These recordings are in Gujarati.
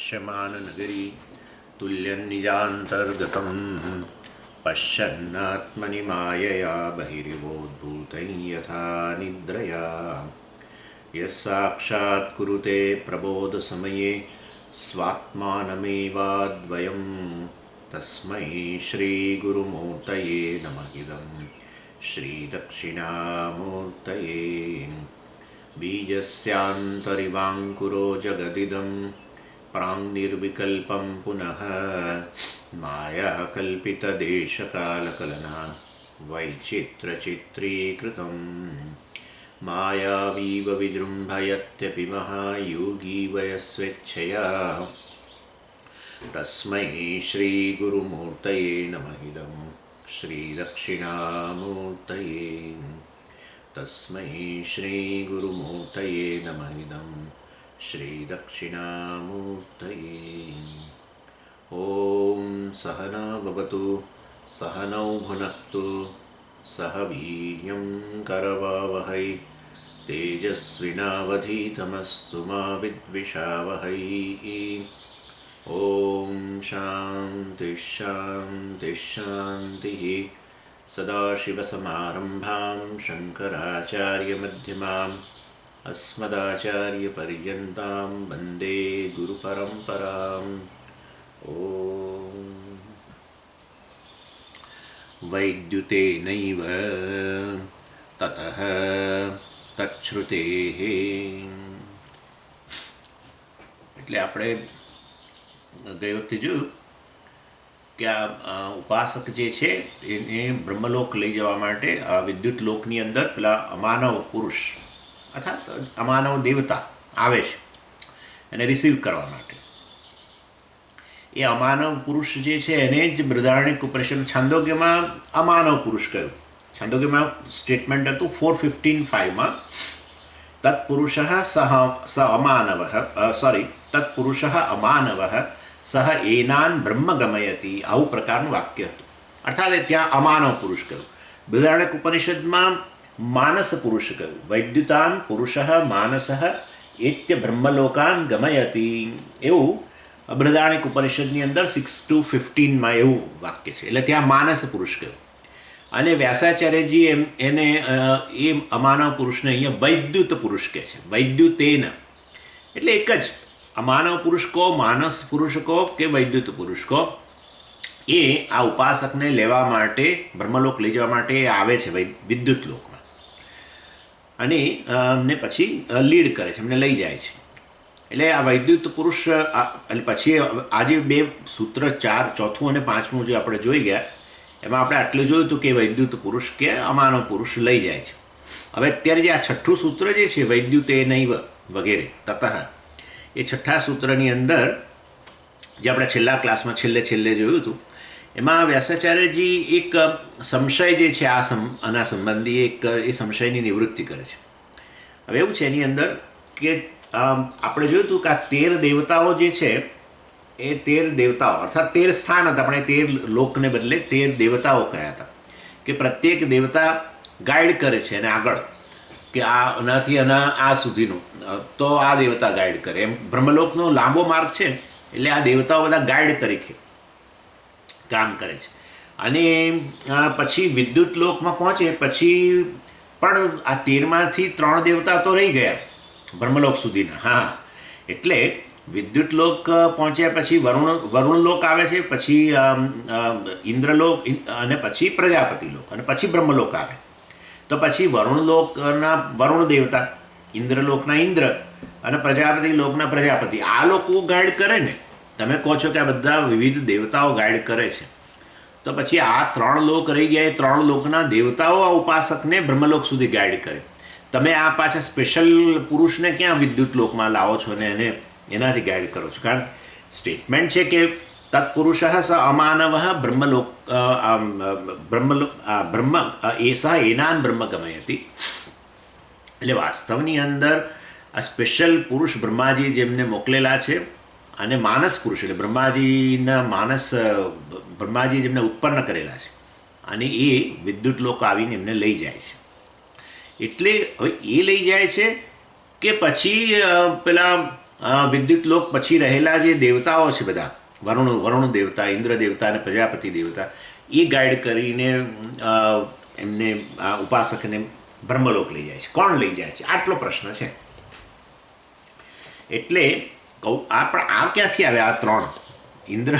दृश्यमाननगरी तुल्यन्निजान्तर्गतं पश्यन्नात्मनि मायया बहिरिवोद्भूतं यथा निद्रया यः साक्षात् कुरुते प्रबोधसमये स्वात्मानमेवाद्वयं तस्मै श्रीगुरुमूर्तये नमः इदं श्रीदक्षिणामूर्तये बीजस्यान्तरिवाङ्कुरो जगदिदं प्राङ्निर्विकल्पं पुनः मायाकल्पितदेशकालकलना वैचित्रचित्रीकृतं मायावीव विजृम्भयत्यपि महायोगी वयस्वेच्छया तस्मै श्रीगुरुमूर्तये नमः इदं श्रीदक्षिणामूर्तये तस्मै श्रीगुरुमूर्तये नमः इदं श्रीदक्षिणामूर्तये। ॐ सहना भवतु सहनौ भुनक्तु सह वीर्यं करवावहै तेजस्विनावधीतमस्तु मा विद्विषावहै। ॐ शान्तिः शान्तिः शान्तिः। सदाशिवसमारम्भां शङ्कराचार्यमध्यमाम् अस्मदाचार्यपर्यन्तां वन्दे गुरुपरम्पराम्। ॐ वैद्युतेनैव ततः तच्छ्रुतेः। એટલે આપણે ગઈ વખતે જોયું કે આ ઉપાસક જે છે એને બ્રહ્મલોક લઈ જવા માટે આ વિદ્યુત લોકની અંદર પેલા અમાનવ પુરુષ અર્થાત અમાનવ દેવતા આવે છે એને રિસીવ કરવા માટે. એ અમાનવ પુરુષ જે છે એને જ બૃહદારણ્યક ઉપનિષદ છાંદોગ્યમાં અમાનવ પુરુષ કહ્યું. છાંદોગ્યમાં સ્ટેટમેન્ટ હતું 4:15-5માં તત્પુરુષ સ અમાનવ તત્પુરુષ અમાનવ સહ એનાન બ્રહ્મ ગમયતી, આવું પ્રકારનું વાક્ય હતું. અર્થાત ત્યાં અમાનવ પુરુષ કહ્યું. બૃહદારણ્યક ઉપનિષદમાં માનસ પુરુષ કહ્યું. વૈદ્યુતાન પુરુષ માનસ એત્ય બ્રહ્મલોકાન ગમયતી, એવું બૃહદારણ્યક ઉપનિષદની અંદર 6-15માં એવું વાક્ય છે. એટલે ત્યાં માનસ પુરુષ કહ્યું. અને વ્યાસાચાર્યજી એને એ અમાનવ પુરુષને અહીંયા વૈદ્યુત પુરુષ કહે છે. વૈદ્યુતેન એટલે એક જ અમાનવ પુરુષ કહો, માનસ પુરુષ કહો કે વૈદ્યુત પુરુષ કહો, એ આ ઉપાસકને લેવા માટે બ્રહ્મલોક લઈ જવા માટે આવે છે વિદ્યુત લોકમાં. અને ને પછી લીડ કરે છે, એમને લઈ જાય છે. એટલે આ વૈદ્યુત પુરુષ એટલે પછી આજે બે સૂત્ર 4, ચોથું અને 5મું જે આપણે જોઈ ગયા એમાં આપણે આટલું જોયું હતું કે વૈદ્યુત પુરુષ કે અમાનવ પુરુષ લઈ જાય છે. હવે અત્યારે જે આ છઠ્ઠું સૂત્ર જે છે વૈદ્યુતે નૈવ વગેરે તતઃ, એ છઠ્ઠા સૂત્રની અંદર જે આપણે છેલ્લા ક્લાસમાં છેલ્લે જોયું હતું એમાં વ્યાસાચાર્યજી એક સંશય જે છે આના સંબંધી એક એ સંશયની નિવૃત્તિ કરે છે. હવે એવું છે એની અંદર કે આપણે જોયું હતું કે આ 13 દેવતાઓ જે છે એ 13 દેવતાઓ અર્થાત 13 સ્થાન હતા, પણ એ 13 લોકને બદલે 13 દેવતાઓ કયા હતા કે પ્રત્યેક દેવતા ગાઈડ કરે છે એને આગળ કે આનાથી આ સુધીનું તો આ દેવતા ગાઈડ કરે. એમ બ્રહ્મલોકનો લાંબો માર્ગ છે એટલે આ દેવતાઓ બધા ગાઈડ તરીકે કામ કરે છે. અને પછી વિદ્યુત લોકમાં પહોંચે પછી પણ આ 13માંથી 3 દેવતા તો રહી ગયા બ્રહ્મલોક સુધીના. હા, એટલે વિદ્યુત લોક પહોંચ્યા પછી વરુણ લોક આવે છે, પછી ઇન્દ્રલોક અને પછી પ્રજાપતિ લોક અને પછી બ્રહ્મલોક આવે. તો પછી વરુણ લોકના વરુણ દેવતા, ઇન્દ્રલોકના ઇન્દ્ર અને પ્રજાપતિ લોકના પ્રજાપતિ, આ લોકો ગાઈડ કરે ને. તમે કહો છો કે આ બધા વિવિધ દેવતાઓ ગાઈડ કરે છે, તો પછી આ 3 લોક રહી ગયા. એ 3 લોકના દેવતાઓ આ ઉપાસકને બ્રહ્મલોક સુધી ગાઈડ કરે. તમે આ પાછા સ્પેશિયલ પુરુષને ક્યાં વિદ્યુત લોકમાં લાવો છો ને એને એનાથી ગાઈડ કરો છો? કારણ સ્ટેટમેન્ટ છે કે તત્પુરુષ સ અમાનવ બ્રહ્મ સહ એનાન બ્રહ્મ ગમયતી. એટલે વાસ્તવની અંદર આ સ્પેશિયલ પુરુષ બ્રહ્માજી જેમને મોકલેલા છે અને માનસ પુરુષ એટલે બ્રહ્માજી જેમને ઉત્પન્ન કરેલા છે અને એ વિદ્યુત લોક આવીને એમને લઈ જાય છે. એટલે હવે એ લઈ જાય છે કે પછી પેલા વિદ્યુત લોક પછી રહેલા જે દેવતાઓ છે બધા, વરુણ દેવતા, ઇન્દ્ર દેવતા અને પ્રજાપતિ દેવતા, એ ગાઈડ કરીને એમને ઉપાસકને બ્રહ્મલોક લઈ જાય છે. કોણ લઈ જાય છે આટલો પ્રશ્ન છે. એટલે આ ક્યાંથી આવ્યા આ ત્રણ? ઇન્દ્ર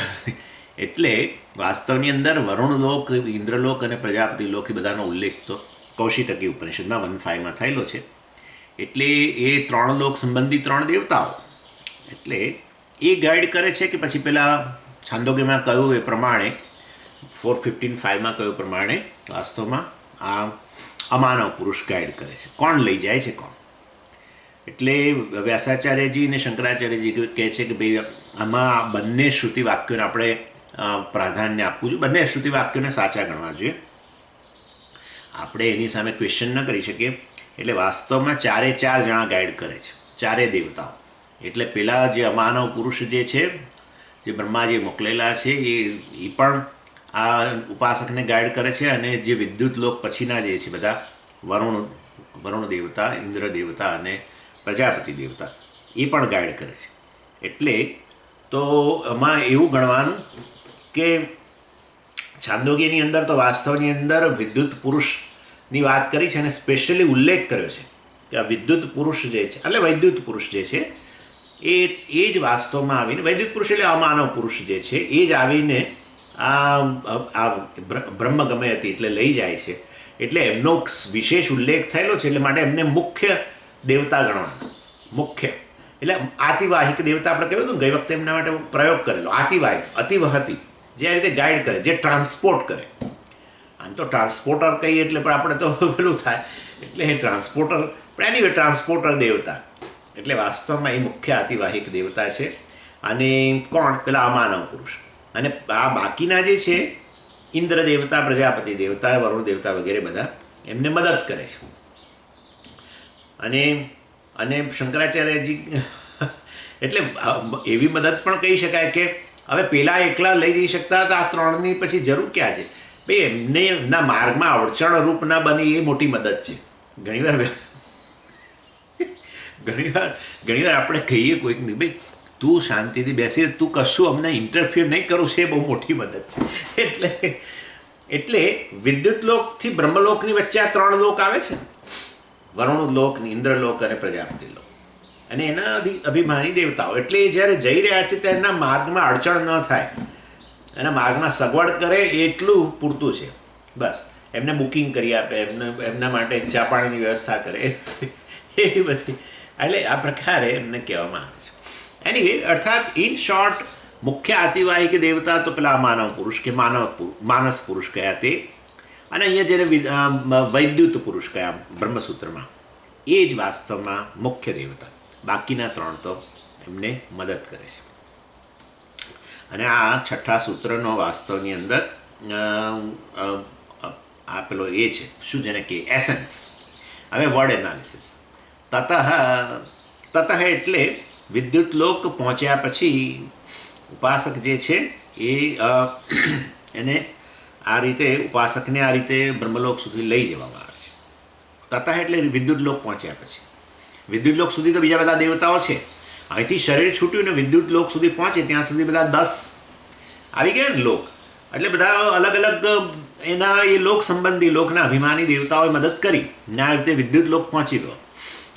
એટલે વાસ્તવની અંદર વરુણલોક, ઇન્દ્રલોક અને પ્રજાપતિ લોક એ બધાનો ઉલ્લેખ તો કૌશિતકી ઉપનિષદમાં 1.5માં થયેલો છે. એટલે એ ત્રણ લોક સંબંધી ત્રણ દેવતાઓ. એટલે એ ગાઈડ કરે છે કે પછી પેલા છાંદોગ્યમાં કહ્યું એ પ્રમાણે 4:15.5માં કહ્યું પ્રમાણે વાસ્તવમાં આ અમાનવ પુરુષ ગાઈડ કરે છે. કોણ લઈ જાય છે કોણ? એટલે વ્યાસાચાર્યજી અને શંકરાચાર્યજી કહે છે કે ભાઈ આમાં બંને શ્રુતિ વાક્યોને આપણે પ્રાધાન્ય આપવું જોઈએ, બંને શ્રુતિ વાક્યોને સાચા ગણવા જોઈએ. આપણે એની સામે ક્વેશ્ચન ન કરી શકીએ. એટલે વાસ્તવમાં 4 જણા ગાઈડ કરે છે, 4 દેવતાઓ. એટલે પેલા જે અમાનવ પુરુષ જે છે, જે બ્રહ્માજી મોકલેલા છે, એ પણ આ ઉપાસકને ગાઈડ કરે છે. અને જે વિદ્યુત લોક પછીના જે છે બધા વરુણ દેવતા, ઇન્દ્ર દેવતા અને પ્રજાપતિ દેવતા, એ પણ ગાઈડ કરે છે. એટલે તો એમાં એવું ગણવાનું કે છાંદોગ્યની અંદર તો વાસ્તવની અંદર વિદ્યુત પુરુષની વાત કરી છે અને સ્પેશિયલી ઉલ્લેખ કર્યો છે કે આ વિદ્યુત પુરુષ જે છે, એટલે વૈદ્યુત પુરુષ જે છે એ જ વાસ્તવમાં આવીને, વૈદ્યુત પુરુષ એટલે અમાનવ પુરુષ જે છે એ જ આવીને આ બ્રહ્મ ગમે હતી એટલે લઈ જાય છે. એટલે એમનો વિશેષ ઉલ્લેખ થયેલો છે, એટલે માટે એમને મુખ્ય દેવતા ગણવાના. મુખ્ય એટલે આતિવાહિક દેવતા આપણે કહ્યું હતું ગઈ વખતે એમના માટે પ્રયોગ કરેલો. આતિવાહિક, અતિવહતી, જે આ રીતે ગાઈડ કરે, જે ટ્રાન્સપોર્ટ કરે. આમ તો ટ્રાન્સપોર્ટર કહીએ એટલે પણ આપણે તો પેલું થાય, એટલે એ ટ્રાન્સપોર્ટર, પણ એની ટ્રાન્સપોર્ટર દેવતા. એટલે વાસ્તવમાં એ મુખ્ય આતિવાહિક દેવતા છે. અને કોણ? પેલા અમાનવ પુરુષ. અને આ બાકીના જે છે ઇન્દ્ર દેવતા, પ્રજાપતિ દેવતા, વરુણ દેવતા વગેરે બધા એમને મદદ કરે છે. અને શંકરાચાર્યજી એટલે એવી મદદ પણ કહી શકાય કે હવે પેલા એકલા લઈ જઈ શકતા હતા, આ ત્રણની પછી જરૂર ક્યાં છે? ભાઈ એમને એમના માર્ગમાં અડચણ રૂપ ના બની એ મોટી મદદ છે. ઘણીવાર આપણે કહીએ કોઈક નહીં, ભાઈ તું શાંતિથી બેસી, તું કશું અમને ઇન્ટરફિયર નહીં કરું છે, એ બહુ મોટી મદદ છે. એટલે વિદ્યુત લોકથી બ્રહ્મલોકની વચ્ચે આ 3 લોક આવે છે, વરુણ લોક, ઇન્દ્રલોક અને પ્રજાપતિ લોક. અને એના અભિમાની દેવતાઓ. એટલે એ જ્યારે જઈ રહ્યા છે ત્યારે એના માર્ગમાં અડચણ ન થાય, એના માર્ગમાં સગવડ કરે એટલું પૂરતું છે. બસ એમને બુકિંગ કરી આપે, એમના માટે ચા પાણીની વ્યવસ્થા કરે, એ બધી. એટલે આ પ્રકારે એમને કહેવામાં આવે છે. એનીવે, અર્થાત ઇન શોર્ટ મુખ્ય આતિવાહિક દેવતા તો પેલા માનવ પુરુષ કે માનસ પુરુષ કયા તે. અને અહીંયા જ્યારે વૈદ્યુત પુરુષ કયા બ્રહ્મસૂત્રમાં, એ જ વાસ્તવમાં મુખ્ય દેવતા. બાકીના 3 તો એમને મદદ કરે છે. અને આ 6થા સૂત્રનો વાસ્તવની અંદર આ પેલો એ છે, શું જેને કે એસેન્સ. હવે વર્ડ એનાલિસિસ. તતઃ એટલે વિદ્યુત લોક પહોંચ્યા પછી ઉપાસક જે છે એને આ રીતે, ઉપાસકને આ રીતે બ્રહ્મલોક સુધી લઈ જવામાં આવે છે. તતઃ એટલે વિદ્યુત લોક પહોંચ્યા પછી. વિદ્યુત લોક સુધી તો બીજા બધા દેવતાઓ છે. અહીંથી શરીર છૂટ્યું ને વિદ્યુત લોક સુધી પહોંચે ત્યાં સુધી બધા 10 આવી ગયા ને લોક. એટલે બધા અલગ અલગ એના એ લોક સંબંધી, લોકના અભિમાની દેવતાઓએ મદદ કરી ને આ રીતે વિદ્યુત લોક પહોંચી ગયો.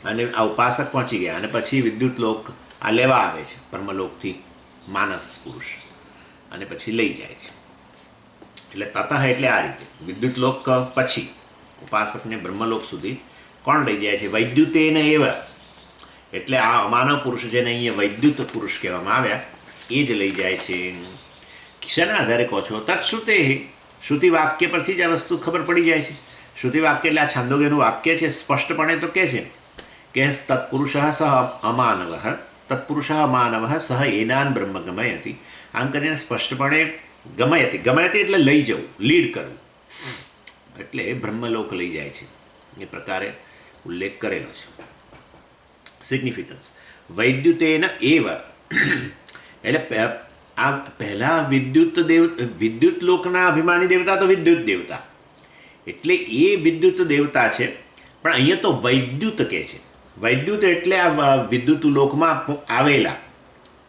અને આ ઉપાસક પહોંચી ગયા. અને પછી વિદ્યુત લોક આ લેવા આવે છે બ્રહ્મલોકથી માનસ પુરુષ, અને પછી લઈ જાય છે. એટલે તતઃ એટલે આ રીતે વિદ્યુત લોક પછી ઉપાસકને બ્રહ્મલોક સુધી કોણ લઈ જાય છે? વૈદ્યુતેન એવ. એટલે આ અમાનવ પુરુષ જેને અહીંયા વૈદ્યુત પુરુષ કહેવામાં આવ્યા, એ જ લઈ જાય છે. શેના આધારે કહો છો? તત્શ્રુતે, શ્રુતિ વાક્ય પરથી જ આ વસ્તુ ખબર પડી જાય છે. શ્રુતિ વાક્ય એટલે આ છાંદોગ્યનું વાક્ય છે. સ્પષ્ટપણે તો કહે છે કે તત્પુરુષ સહ અમાનવ, તત્પુરુષ અમાનવ સહ એનાન બ્રહ્મ ગમયતિ. આમ કરીને સ્પષ્ટપણે ગમયતિ, ગમયતિ એટલે લઈ જવું, લીડ કરવું, એટલે બ્રહ્મલોક લઈ જાય છે. એ પ્રકારે ઉલ્લેખ કરેલો છે. સિગ્નિફિકન્સ વૈદ્યુતેન એવ એટલે આ પહેલા વિદ્યુત લોકના અભિમાની દેવતા તો વિદ્યુત દેવતા, એટલે એ વિદ્યુત દેવતા છે. પણ અહીંયા તો વૈદ્યુત કહે છે. વૈદ્યુત એટલે આ વિદ્યુત લોકમાં આવેલા,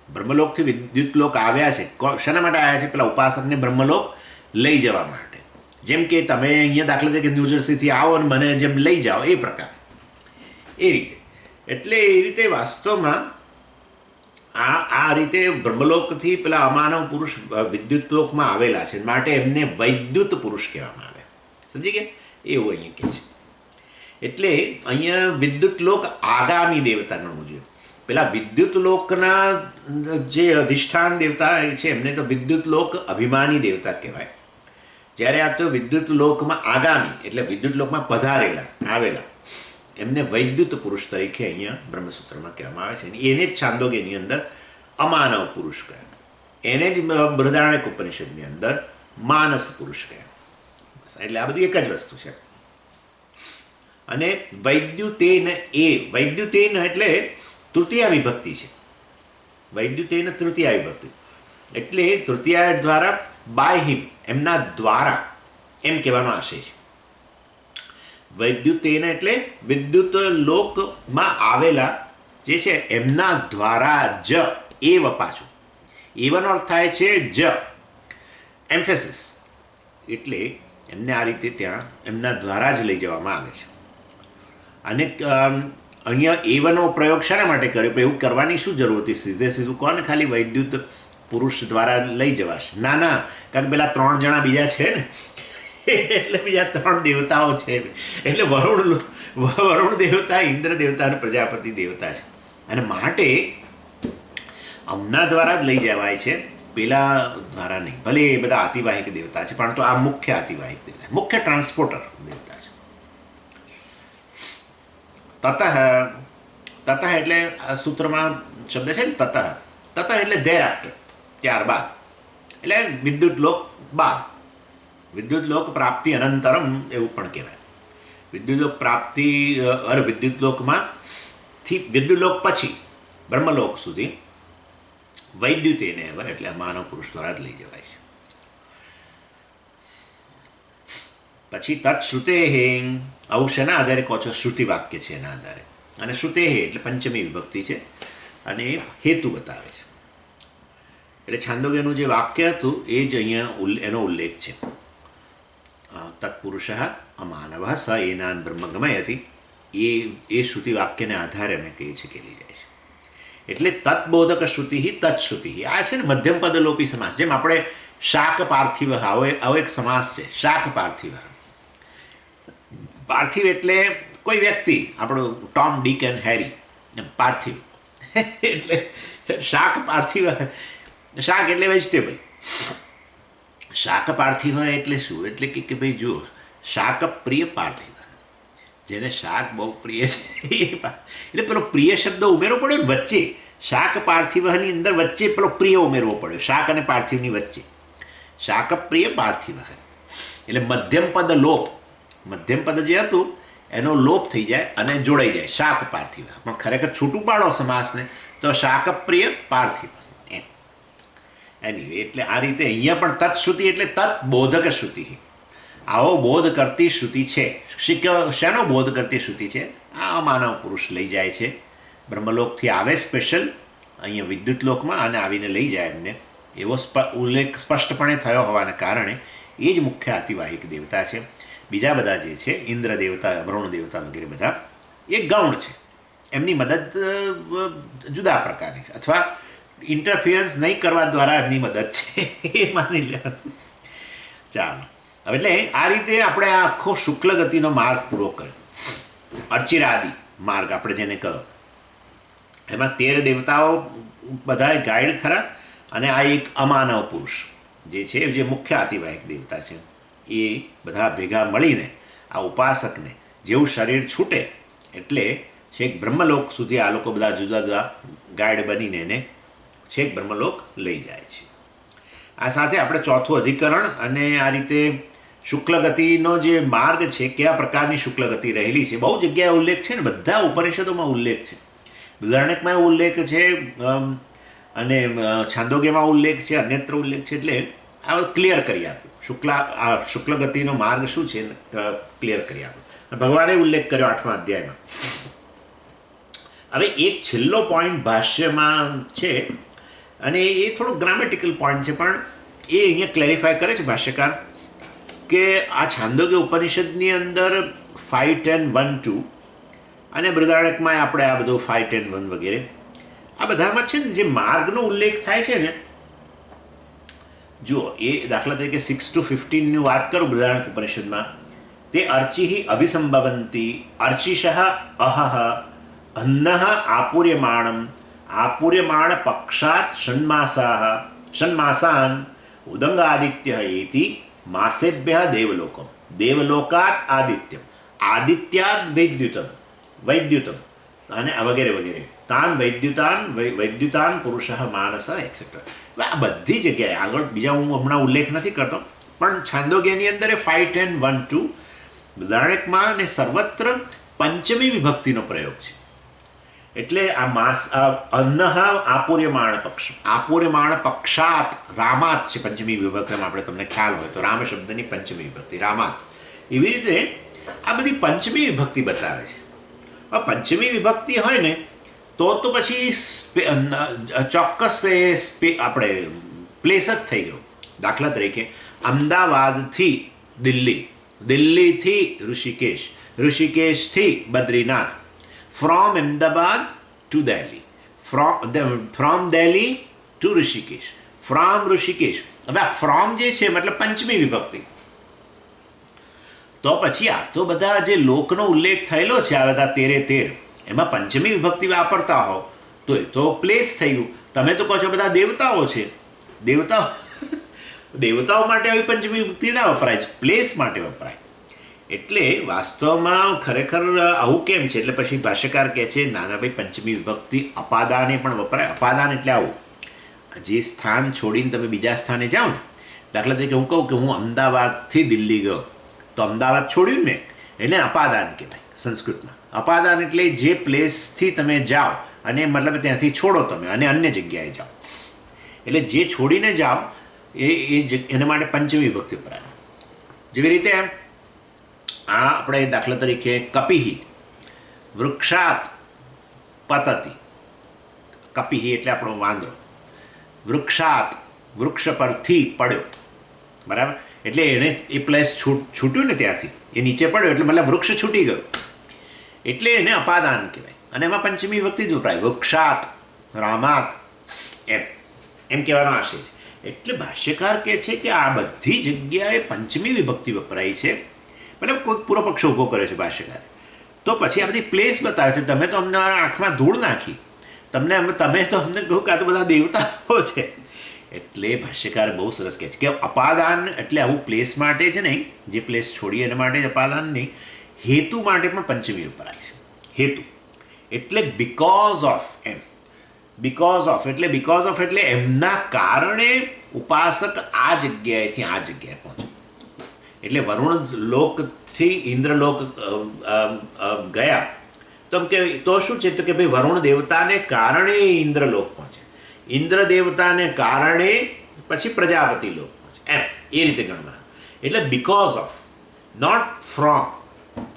બ્રહ્મલોકથી વિદ્યુત લોક આવ્યા છે. શાના માટે આવ્યા છે? પેલા ઉપાસકને બ્રહ્મલોક લઈ જવા માટે. જેમ કે તમે અહીંયા દાખલા તરીકે ન્યૂજર્સીથી આવો અને મને જેમ લઈ જાઓ એ પ્રકાર, એ રીતે. એટલે એ રીતે વાસ્તવમાં આ રીતે બ્રહ્મલોકથી પેલા અમાનવ પુરુષ વિદ્યુત લોકમાં આવેલા છે, માટે એમને વૈદ્યુત પુરુષ કહેવામાં આવે. સમજી ગયા? એવું અહીંયા કહે છે. એટલે અહીંયા વિદ્યુત લોક આગામી દેવતા ગણવું જોઈએ. પેલા વિદ્યુત લોકના જે અધિષ્ઠાન દેવતા છે એમને તો વિદ્યુત લોક અભિમાની દેવતા કહેવાય. જ્યારે આ તો વિદ્યુત લોકમાં આગામી એટલે વિદ્યુત લોકમાં પધારેલા આવેલા એમને વૈદ્યુત પુરુષ તરીકે અહીંયા બ્રહ્મસૂત્રમાં કહેવામાં આવે છે. એને જ છાંદોગ્યની અંદર અમાનવ પુરુષ કહે, એને જ બૃહદારણ્યક ઉપનિષદની અંદર માનસ પુરુષ કહે. એટલે આ બધું એક જ વસ્તુ છે. અને વૈદ્યુતેન એટલે તૃતીયા વિભક્તિ છે. વૈદ્યુતેન તૃતીયા વિભક્તિ એટલે તૃતીયા દ્વારા બાય હિમ, એમના દ્વારા એમ કહેવાનો આશય છે. વૈદ્યુતેન એટલે વિદ્યુત લોકમાં આવેલા જે છે એમના દ્વારા જ, એવ પાછું એવાનો અર્થ થાય છે જ, એમ્ફેસિસ. એટલે એમને આ રીતે ત્યાં એમના દ્વારા જ લઈ જવામાં આવે છે. અને અહીંયા એવનો પ્રયોગ શાના માટે કર્યો? એવું કરવાની શું જરૂર હતી? સીધે સીધું કોને ખાલી વૈદ્યુત પુરુષ દ્વારા લઈ જવાશે? ના, કારણ કે પેલા 3 જણા બીજા છે ને, એટલે બીજા 3 દેવતાઓ છે. એટલે વરુણ દેવતા, ઇન્દ્ર દેવતા અને પ્રજાપતિ દેવતા છે. અને માટે અમના દ્વારા જ લઈ જવાય છે, પેલા દ્વારા નહીં. ભલે એ બધા આતિવાહિક દેવતા છે, પરંતુ આ મુખ્ય આતિવાહિક દેવતા, મુખ્ય ટ્રાન્સપોર્ટર દેવતા છે. તતઃ એટલે આ સૂત્રમાં શબ્દ છે ને તતઃ એટલે ધેર આફ્ટર, ત્યારબાદ. એટલે વિદ્યુત લોક બાદ, વિદ્યુત લોક પ્રાપ્તિ અનંતરમ એવું પણ કહેવાય. વિદ્યુત લોક પ્રાપ્તિ વિદ્યુત લોક પછી બ્રહ્મલોક સુધી વૈદ્યુતેને એટલે માનવ પુરુષ દ્વારા જ લઈ જવાય છે. પછી તત્શ્રુતે આવું શેના આધારે કહો છો? શ્રુતિ વાક્ય છે એના આધારે. અને શ્રુતે એટલે પંચમી વિભક્તિ છે અને એ હેતુ બતાવે છે. એટલે છાંદોગ્યનું જે વાક્ય હતું એ જ અહીંયા એનો ઉલ્લેખ છે. તત્પુરુષ અમાનવ સ એનાન બ્રહ્મ ગમયતિ, એ શ્રુતિ વાક્યને આધારે અમે કહીએ છીએ કે લઈ જાય છે. એટલે તત્બોધક શ્રુતિ તત્શ્રુતિ. આ છે ને મધ્યમ પદલોપી સમાસ. જેમ આપણે શાક પાર્થિવ, આવો એક સમાસ છે, શાક પાર્થિવ. પાર્થિવ એટલે કોઈ વ્યક્તિ, આપણું ટોમ, ડીક એન્ડ હેરી, પાર્થિવ. એટલે શાક પાર્થિવ, શાક એટલે વેજીટેબલ. શાક પાર્થિવ એટલે શું? એટલે કે ભાઈ જુઓ, શાક પ્રિય પાર્થિવ, જેને શાક બહુ પ્રિય છે એટલે પેલો પ્રિય શબ્દ ઉમેરવો પડ્યો ને વચ્ચે. શાક પાર્થિવની અંદર વચ્ચે પેલો પ્રિય ઉમેરવો પડ્યો, શાક અને પાર્થિવની વચ્ચે. શાક પ્રિય પાર્થિવ એટલે મધ્યમ પદ લોપ, મધ્યમ પદ જે હતું એનો લોપ થઈ જાય અને જોડાઈ જાય શાક પાર્થિવ. પણ ખરેખર છૂટું પાડો સમાસને તો શાક પ્રિય પાર્થિવ એમ. એની એટલે આ રીતે અહીંયા પણ તત્શ્રુતિ એટલે તત્બોધક શ્રુતિ. આવો બોધ કરતી શ્રુતિ છે. શેનો બોધ કરતી શ્રુતિ છે? આ માનવ પુરુષ લઈ જાય છે, બ્રહ્મલોકથી આવે સ્પેશિયલ અહીંયા વિદ્યુત લોકમાં અને આવીને લઈ જાય એમને, એવો ઉલ્લેખ સ્પષ્ટપણે થયો હોવાના કારણે એ જ મુખ્ય આતિવાહિક દેવતા છે. બીજા બધા જે છે ઇન્દ્ર દેવતા, વરુણ દેવતા વગેરે બધા એ ગૌણ છે. એમની મદદ જુદા પ્રકારની છે, અથવા ઇન્ટરફિયરન્સ નહીં કરવા દ્વારા એમની મદદ છે એ માની લે. ચાલો, એટલે આ રીતે આપણે આ આખો શુક્લ ગતિનો માર્ગ પૂરો કર્યો. અર્ચિરાદિ માર્ગ આપણે જેને કહો, એમાં 13 દેવતાઓ બધા ગાઈડ ખરા, અને આ એક અમાનવ પુરુષ જે છે, જે મુખ્ય આતિવાહિક દેવતા છે, એ બધા ભેગા મળીને આ ઉપાસકને જેવું શરીર છૂટે એટલે છેક બ્રહ્મલોક સુધી આ લોકો બધા જુદા જુદા ગાઈડ બનીને એને છેક બ્રહ્મલોક લઈ જાય છે. આ સાથે આપણે ચોથું અધિકરણ અને આ રીતે શુક્લગતિનો જે માર્ગ છે, કયા પ્રકારની શુક્લગતિ રહેલી છે, બહુ જગ્યાએ ઉલ્લેખ છે ને, બધા ઉપનિષદોમાં ઉલ્લેખ છે. બૃહદારણ્યકમાં ઉલ્લેખ છે અને છાંદોગ્યમાં ઉલ્લેખ છે, અન્યત્ર ઉલ્લેખ છે. એટલે આ ક્લિયર કરી આપ્યું, શુક્લગતિનો માર્ગ શું છે ક્લિયર કરી આપ્યું. ભગવાને ઉલ્લેખ કર્યો 8મા અધ્યાયમાં. હવે એક છેલ્લો પોઈન્ટ ભાષ્યમાં છે, અને એ થોડો ગ્રામેટિકલ પોઈન્ટ છે, પણ એ અહીંયા ક્લેરિફાય કરે છે ભાષ્યકાર કે આ છાંદોગ્ય ઉપનિષદની અંદર 5, 10, 1, 2 અને બૃહદારણ્યકમાં આપણે આ બધું 5, 10, 1 વગેરે આ બધામાં છે ને જે માર્ગનો ઉલ્લેખ થાય છે ને, જુઓ એ દાખલા તરીકે 6 to 15ની વાત કરું બૃહદારણ્યક ઉપનિષદમાં, તે અર્ચિ અભિસંભવંતી અર્ચિષ અહહ અન્નઃ આપૂર્યમાણ પક્ષાત ષण्मासान् ઉદંગાદિત્ય એતિ માસેભ્ય દેવલોકમ દેવલોકાત આદિત્યાદ વૈદ્યુતમ અને વગેરે વગેરે તાન વૈદ્યુતાન પુરુષ માનસ એક્સેટ્રા. આ બધી જગ્યાએ આગળ બીજા હું હમણાં ઉલ્લેખ નથી કરતો, પણ છાંદોગ્યની અંદર 5, 10, 1, 2 બૃહદારણ્યકમાં અને સર્વત્ર પંચમી વિભક્તિનો પ્રયોગ છે. એટલે આ અન્નઃ આપૂર્યમાણ પક્ષાત રામાત છે પંચમી વિભક્તિમાં, આપણે તમને ખ્યાલ હોય તો રામ શબ્દની પંચમી વિભક્તિ રામાત. એવી રીતે આ બધી પંચમી વિભક્તિ બતાવે છે. પંચમી વિભક્તિ હોય ને તો પછી ચોક્કસ આપણે પ્લેસ જ થઈ ગયો. દાખલા તરીકે અમદાવાદથી દિલ્હી, દિલ્હીથી Rishikesh, ઋષિકેશથી Badrinath, from Ahmedabad to Delhi, from Delhi to Rishikesh, from Rishikesh. હવે આ ફ્રોમ જે છે મતલબ પંચમી વિભક્તિ. તો પછી આ તો બધા જે લોકનો ઉલ્લેખ થયેલો છે આ બધા 13 એમાં પંચમી વિભક્તિ વાપરતા હો તો એ તો પ્લેસ થઈ ગયું. તમે તો કહો છો બધા દેવતાઓ છે, દેવતાઓ માટે આવી પંચમી વિભક્તિ ના વપરાય છે, પ્લેસ માટે વપરાય. એટલે વાસ્તવમાં ખરેખર આવું કેમ છે? એટલે પછી ભાષ્યકાર કહે છે નાના ભાઈ પંચમી વિભક્તિ અપાદાને પણ વપરાય. અપાદાન એટલે આવું, જે સ્થાન છોડીને તમે બીજા સ્થાને જાઓ ને, દાખલા તરીકે હું કહું કે હું અમદાવાદથી દિલ્હી ગયો, તો અમદાવાદ છોડ્યું ને એટલે અપાદાન કહેવાય સંસ્કૃતમાં. અપાદાન એટલે જે પ્લેસથી તમે જાઓ અને મતલબ ત્યાંથી છોડો તમે અને અન્ય જગ્યાએ જાઓ, એટલે જે છોડીને જાઓ એના માટે પંચમી વિભક્તિ વપરાય. જેવી રીતે આ આપણે દાખલા તરીકે કપિહિ વૃક્ષાત પતતિ, કપિહિ એટલે આપણો વાંદરો, વૃક્ષાત વૃક્ષ પરથી પડ્યો, બરાબર, એટલે એને એ પ્લેસ છૂટ્યું ને ત્યાંથી એ નીચે પડ્યો એટલે મતલબ વૃક્ષ છૂટી ગયું, એટલે એને અપાદાન કહેવાય. અને એમાં પંચમી વિભક્તિ જ વપરાય, વૃક્ષાત રામાત એમ કહેવાનો આશય છે. એટલે ભાષ્યકાર કહે છે કે આ બધી જગ્યાએ પંચમી વિભક્તિ વપરાય છે, મતલબ કોઈ પૂરો પક્ષ ઊભો કર્યો છે ભાષ્યકારે. તો પછી આ બધી પ્લેસ બતાવે છે. તમે તો અમને આંખમાં ધૂળ નાખી, તમે તો અમને કહું કે આ તો બધા દેવતાઓ છે. એટલે ભાષ્યકાર બહુ સરસ કહે છે કે અપાદાન એટલે આવું પ્લેસ માટે જ નહીં, જે પ્લેસ છોડીએ એના માટે જ અપાદાન નહીં, હેતુ માટે પણ પંચમી વપરાય છે. હેતુ એટલે બિકોઝ ઓફ એટલે એમના કારણે ઉપાસક આ જગ્યાએથી આ જગ્યાએ પહોંચે. એટલે વરુણ લોકથી ઇન્દ્રલોક ગયા તો શું છે? તો કે ભાઈ વરુણ દેવતાને કારણે ઇન્દ્રલોક પહોંચે, ઇન્દ્ર દેવતાને કારણે પછી પ્રજાપતિ લોક પહોંચે, એમ એ રીતે ગણવા. એટલે બિકોઝ ઓફ, નોટ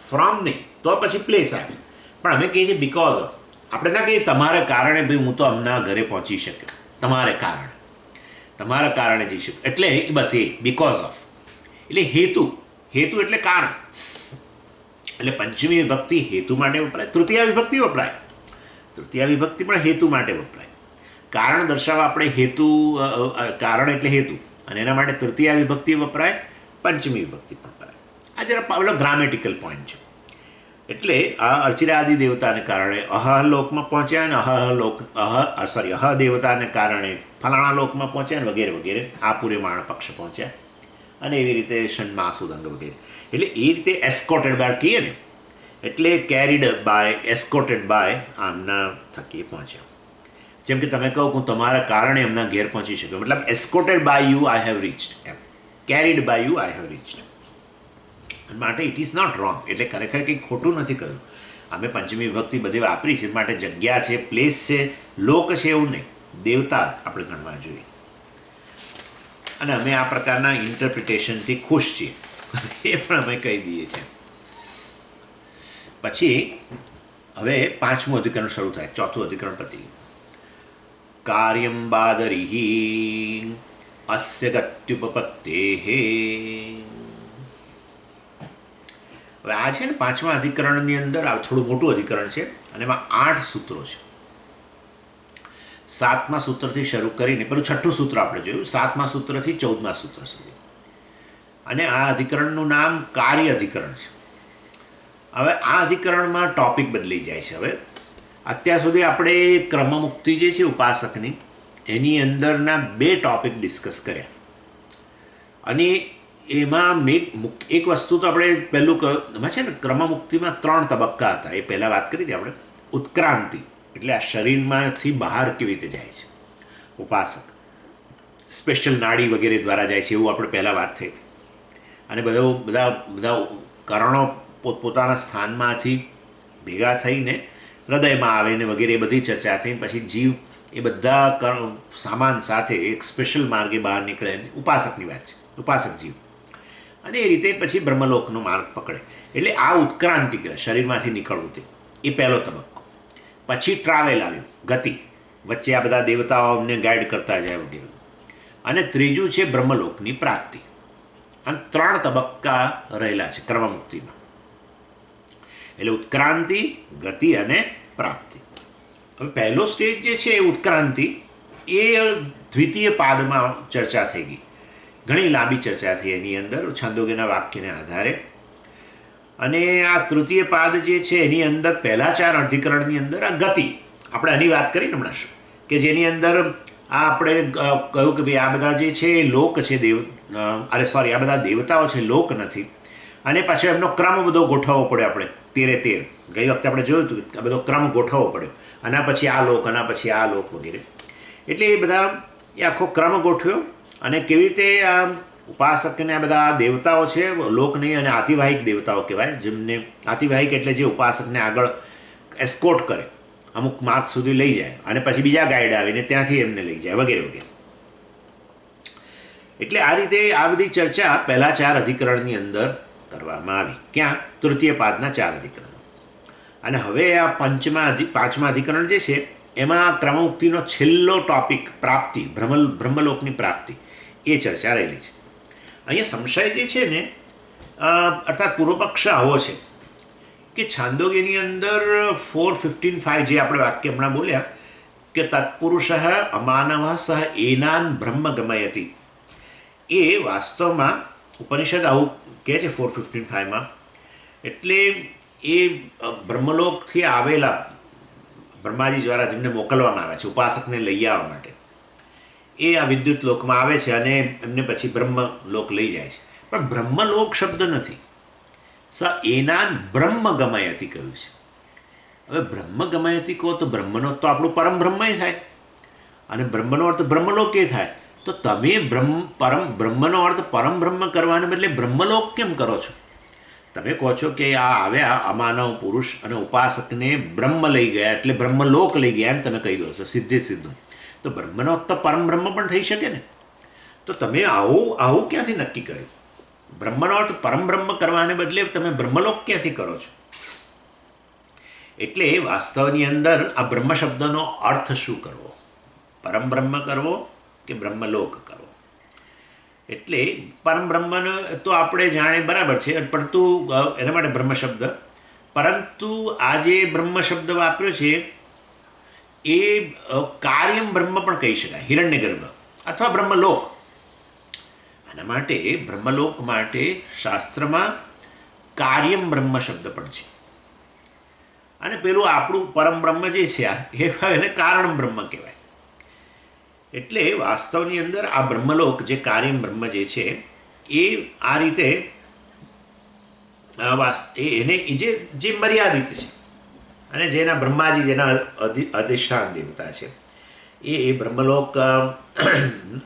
ફ્રોમ નહીં તો પછી પ્લેસ આવે, પણ અમે કહીએ છીએ બિકોઝ ઓફ. આપણે ના કહીએ તમારે કારણે ભાઈ હું તો હમણાં ઘરે પહોંચી શક્યો, તમારા કારણે જઈ શક્યો, એટલે બસ એ બિકોઝ ઓફ. એટલે હેતુ એટલે કારણ. એટલે પંચમી વિભક્તિ હેતુ માટે વપરાય, તૃતીયા વિભક્તિ વપરાય, તૃતીયા વિભક્તિ પણ હેતુ માટે વપરાય. કારણ દર્શાવવા આપણે હેતુ, કારણ એટલે હેતુ, અને એના માટે તૃતીયા વિભક્તિ વપરાય, પંચમી વિભક્તિ પણ વપરાય. આ જરા પેલો ગ્રામેટિકલ પોઈન્ટ છે. એટલે આ અર્ચિરાદિ દેવતાને કારણે અહ લોકમાં પહોંચ્યા, અને અહ દેવતાને કારણે ફલાણા લોકમાં પહોંચ્યા, અને વગેરે વગેરે. આ પૂર્યમાણ પક્ષ પહોંચ્યા, અને એવી રીતે ષण्मास ઉદંગ વગેરે. એટલે એ રીતે એસ્કોટેડ બાય કહીએ ને, એટલે કેરીડ બાય, એસ્કોટેડ બાય આમના થકી પહોંચ્યા. જેમ કે તમે કહો હું તમારા કારણે એમના ઘેર પહોંચી શક્યો, મતલબ escorted by you I have reached, એમ carried by you I have reached. માટે ઇટ ઇઝ નોટ રોંગ. એટલે ખરેખર કંઈ ખોટું નથી કહ્યું. અમે પંચમી વિભક્તિ બધી વાપરી છે, માટે જગ્યા છે, પ્લેસ છે, લોક છે એવું નહીં, દેવતા આપણે ગણવા જોઈએ. અને અમે આ પ્રકારના ઇન્ટરપ્રિટેશનથી ખુશ છીએ, એ પણ અમે કહી દઈએ છીએ. પછી હવે પાંચમું અધિકરણ શરૂ થાય, ચોથું અધિકરણ પતિ. કાર્યમ બાદરીહી અસ્ય ગત્યુપપત્તેહે. હવે આ છે ને પાંચમા અધિકરણની અંદર આ થોડું મોટું અધિકરણ છે અને એમાં 8 સૂત્રો છે. 7મા સૂત્રથી શરૂ કરીને પેલું 6ઠું સૂત્ર આપણે જોયું, 7મા સૂત્રથી 14મા સૂત્ર સુધી. અને આ અધિકરણનું નામ કાર્ય અધિકરણ છે. હવે આ અધિકરણમાં ટોપિક બદલી જાય છે. હવે અત્યાર સુધી આપણે ક્રમમુક્તિ જે છે ઉપાસકની, એની અંદરના 2 ટોપિક ડિસ્કસ કર્યા. અને એમાં એક વસ્તુ તો આપણે પહેલું એમાં છે ને ક્રમમુક્તિમાં 3 તબક્કા હતા. એ પહેલાં વાત કરી હતી આપણે. ઉત્ક્રાંતિ એટલે આ શરીરમાંથી બહાર કેવી રીતે જાય છે ઉપાસક, સ્પેશિયલ નાડી વગેરે દ્વારા જાય છે એવું આપણે પહેલાં વાત થઈ હતી. અને બધા કરણો પોતપોતાના સ્થાનમાંથી ભેગા થઈને હૃદયમાં આવે ને વગેરે બધી ચર્ચા થઈ. પછી જીવ એ બધા સામાન સાથે એક સ્પેશિયલ માર્ગે બહાર નીકળે, ઉપાસકની વાત છે, ઉપાસક જીવ. અને એ રીતે પછી બ્રહ્મલોકનો માર્ગ પકડે. એટલે આ ઉત્ક્રાંતિ કહેવાય, શરીરમાંથી નીકળવું તે. એ પહેલો તબક્કો. પછી ટ્રાવેલ આવ્યું, ગતિ. વચ્ચે આ બધા દેવતાઓ અમને ગાઈડ કરતા જાય વગેરે. અને ત્રીજું છે બ્રહ્મલોકની પ્રાપ્તિ. આમ 3 તબક્કા રહેલા છે ક્રમમુક્તિમાં. એટલે ઉત્ક્રાંતિ, ગતિ અને પ્રાપ્તિ. હવે પહેલો સ્ટેજ જે છે ઉત્ક્રાંતિ, એ દ્વિતીય પાદમાં ચર્ચા થઈ ગઈ. ઘણી લાંબી ચર્ચા થઈ એની અંદર છાંદોગ્યના વાક્યને આધારે. અને આ તૃતીય પાદ જે છે એની અંદર પહેલા 4 અધિકરણની અંદર આ ગતિ, આપણે આની વાત કરી હમણાં શું, કે જેની અંદર આ આપણે કહ્યું કે ભાઈ આ બધા જે છે એ લોક છે, આ બધા દેવતાઓ છે, લોક નથી. અને પાછો એમનો ક્રમ બધો ગોઠવવો પડ્યો આપણે 13. ગઈ વખતે આપણે જોયું હતું કે આ બધો ક્રમ ગોઠવવો પડ્યો. આના પછી આ લોક, આના પછી આ લોક વગેરે. એટલે એ બધા એ આખો ક્રમ ગોઠવ્યો. અને કેવી રીતે આ ઉપાસકને આ બધા દેવતાઓ છે, લોક નહીં, અને આતિવાહિક દેવતાઓ કહેવાય, જેમને આતિવાહિક એટલે જે ઉપાસકને આગળ એસ્કોર્ટ કરે, અમુક માર્ગ સુધી લઈ જાય અને પછી બીજા ગાઈડ આવીને ત્યાંથી એમને લઈ જાય વગેરે વગેરે. એટલે આ રીતે આ બધી ચર્ચા પહેલા 4 અધિકરણની અંદર કરવામાં આવી. ક્યાં? તૃતીય પાદના 4 અધિકરણો. અને હવે આ પાંચમા અધિકરણ જે છે એમાં ક્રમમુક્તિનો છેલ્લો ટોપિક પ્રાપ્તિ, બ્રહ્મલોકની પ્રાપ્તિ, એ ચર્ચા રહેલી છે. અહીંયા સંશય જે છે ને, અર્થાત પૂર્વપક્ષ આવો છે કે છાંદોગ્યની અંદર 4:15 જે આપણે વાક્ય હમણાં બોલ્યા કે તત્પુરુષ અમાનવ સહ એનાન બ્રહ્મ ગમયતિ, એ વાસ્તવમાં ઉપનિષદ આવું કહે છે 4:15માં. એટલે એ બ્રહ્મલોકથી આવેલા બ્રહ્માજી દ્વારા જેમને મોકલવામાં આવે છે ઉપાસકને લઈ આવવા માટે, એ આ વિદ્યુત લોકમાં આવે છે અને એમને પછી બ્રહ્મલોક લઈ જાય છે. પણ બ્રહ્મલોક શબ્દ નથી, સ એનાન બ્રહ્મ ગમયતિ કહ્યું છે. હવે બ્રહ્મ ગમયતિ કહો તો બ્રહ્મનો તો આપણું પરમ બ્રહ્મ થાય, અને બ્રહ્મનો અર્થ બ્રહ્મલોક એ થાય. તો તમે બ્રહ્મનો અર્થ પરમ બ્રહ્મ કરવાને બદલે બ્રહ્મલોક કેમ કરો છો? તમે કહો છો કે આ આવ્યા અમાનવ પુરુષ અને ઉપાસકને બ્રહ્મ લઈ ગયા એટલે બ્રહ્મલોક લઈ ગયા, એમ તમે કહી દો છો સીધું. તો બ્રહ્મનો તો પરમ બ્રહ્મ પણ થઈ શકે ને. તો તમે આવું ક્યાંથી નક્કી કર્યું? બ્રહ્મનો અર્થ પરમ બ્રહ્મ કરવાને બદલે તમે બ્રહ્મલોક ક્યાંથી કરો છો? એટલે વાસ્તવની અંદર આ બ્રહ્મ શબ્દનો અર્થ શું કરવો? પરમ બ્રહ્મ કરવો કે બ્રહ્મલોક કરવો? એટલે પરમ બ્રહ્મનો તો આપણે જાણે બરાબર છે, પરંતુ એના માટે બ્રહ્મ શબ્દ, પરંતુ આ જે બ્રહ્મ શબ્દ વાપર્યો છે એ કાર્યમ બ્રહ્મ પણ કહી શકાય, હિરણ્યગર્ભ અથવા બ્રહ્મલોક. આના માટે બ્રહ્મલોક માટે શાસ્ત્રમાં કાર્યમ બ્રહ્મ શબ્દ પણ છે. અને પેલું આપણું પરમ બ્રહ્મ જે છે એને કારણ બ્રહ્મ કહેવાય. એટલે વાસ્તવની અંદર આ બ્રહ્મલોક જે કાર્યમ બ્રહ્મ જે છે એ આ રીતે એને જે મર્યાદિત છે, અને જેના બ્રહ્માજી જેના અધિષ્ઠાન દેવતા છે એ બ્રહ્મલોક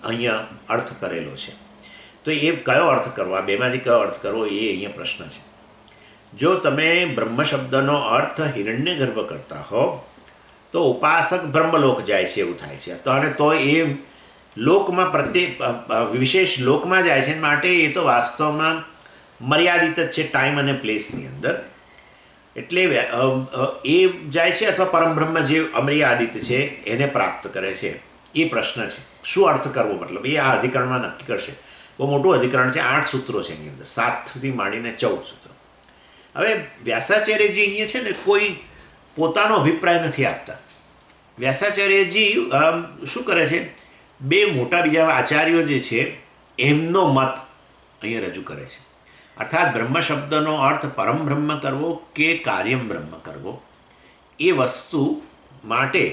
અહીંયા અર્થ કરેલો છે. તો એ કયો અર્થ કરવો, આ બેમાંથી કયો અર્થ કરવો, એ અહીંયા પ્રશ્ન છે. જો તમે બ્રહ્મ શબ્દનો અર્થ હિરણ્યગર્ભ કરતા હો તો ઉપાસક બ્રહ્મલોક જાય છે એવું થાય છે. તો અને તો એ લોકમાં વિશેષ લોકમાં જાય છે, માટે એ તો વાસ્તવમાં મર્યાદિત જ છે ટાઈમ અને પ્લેસની અંદર. એટલે એ જાય છે અથવા પરમબ્રહ્મ જે અમરીય આદિત્ય છે એને પ્રાપ્ત કરે છે, એ પ્રશ્ન છે. શું અર્થ કરવો, મતલબ એ આ અધિકરણમાં નક્કી કરશે. બહુ મોટું અધિકરણ છે, 8 સૂત્રો છે એની અંદર, 7થી માંડીને 14 સૂત્રો. હવે વ્યાસાચાર્યજી અહીંયા છે ને કોઈ પોતાનો અભિપ્રાય નથી આપતા. વ્યાસાચાર્યજી શું કરે છે, બે મોટા બીજા આચાર્યો જે છે એમનો મત અહીંયા રજૂ કરે છે. અર્થાત બ્રહ્મ શબ્દનો અર્થ પરમ બ્રહ્મ કરવો કે કાર્યમ બ્રહ્મ કરવો, એ વસ્તુ માટે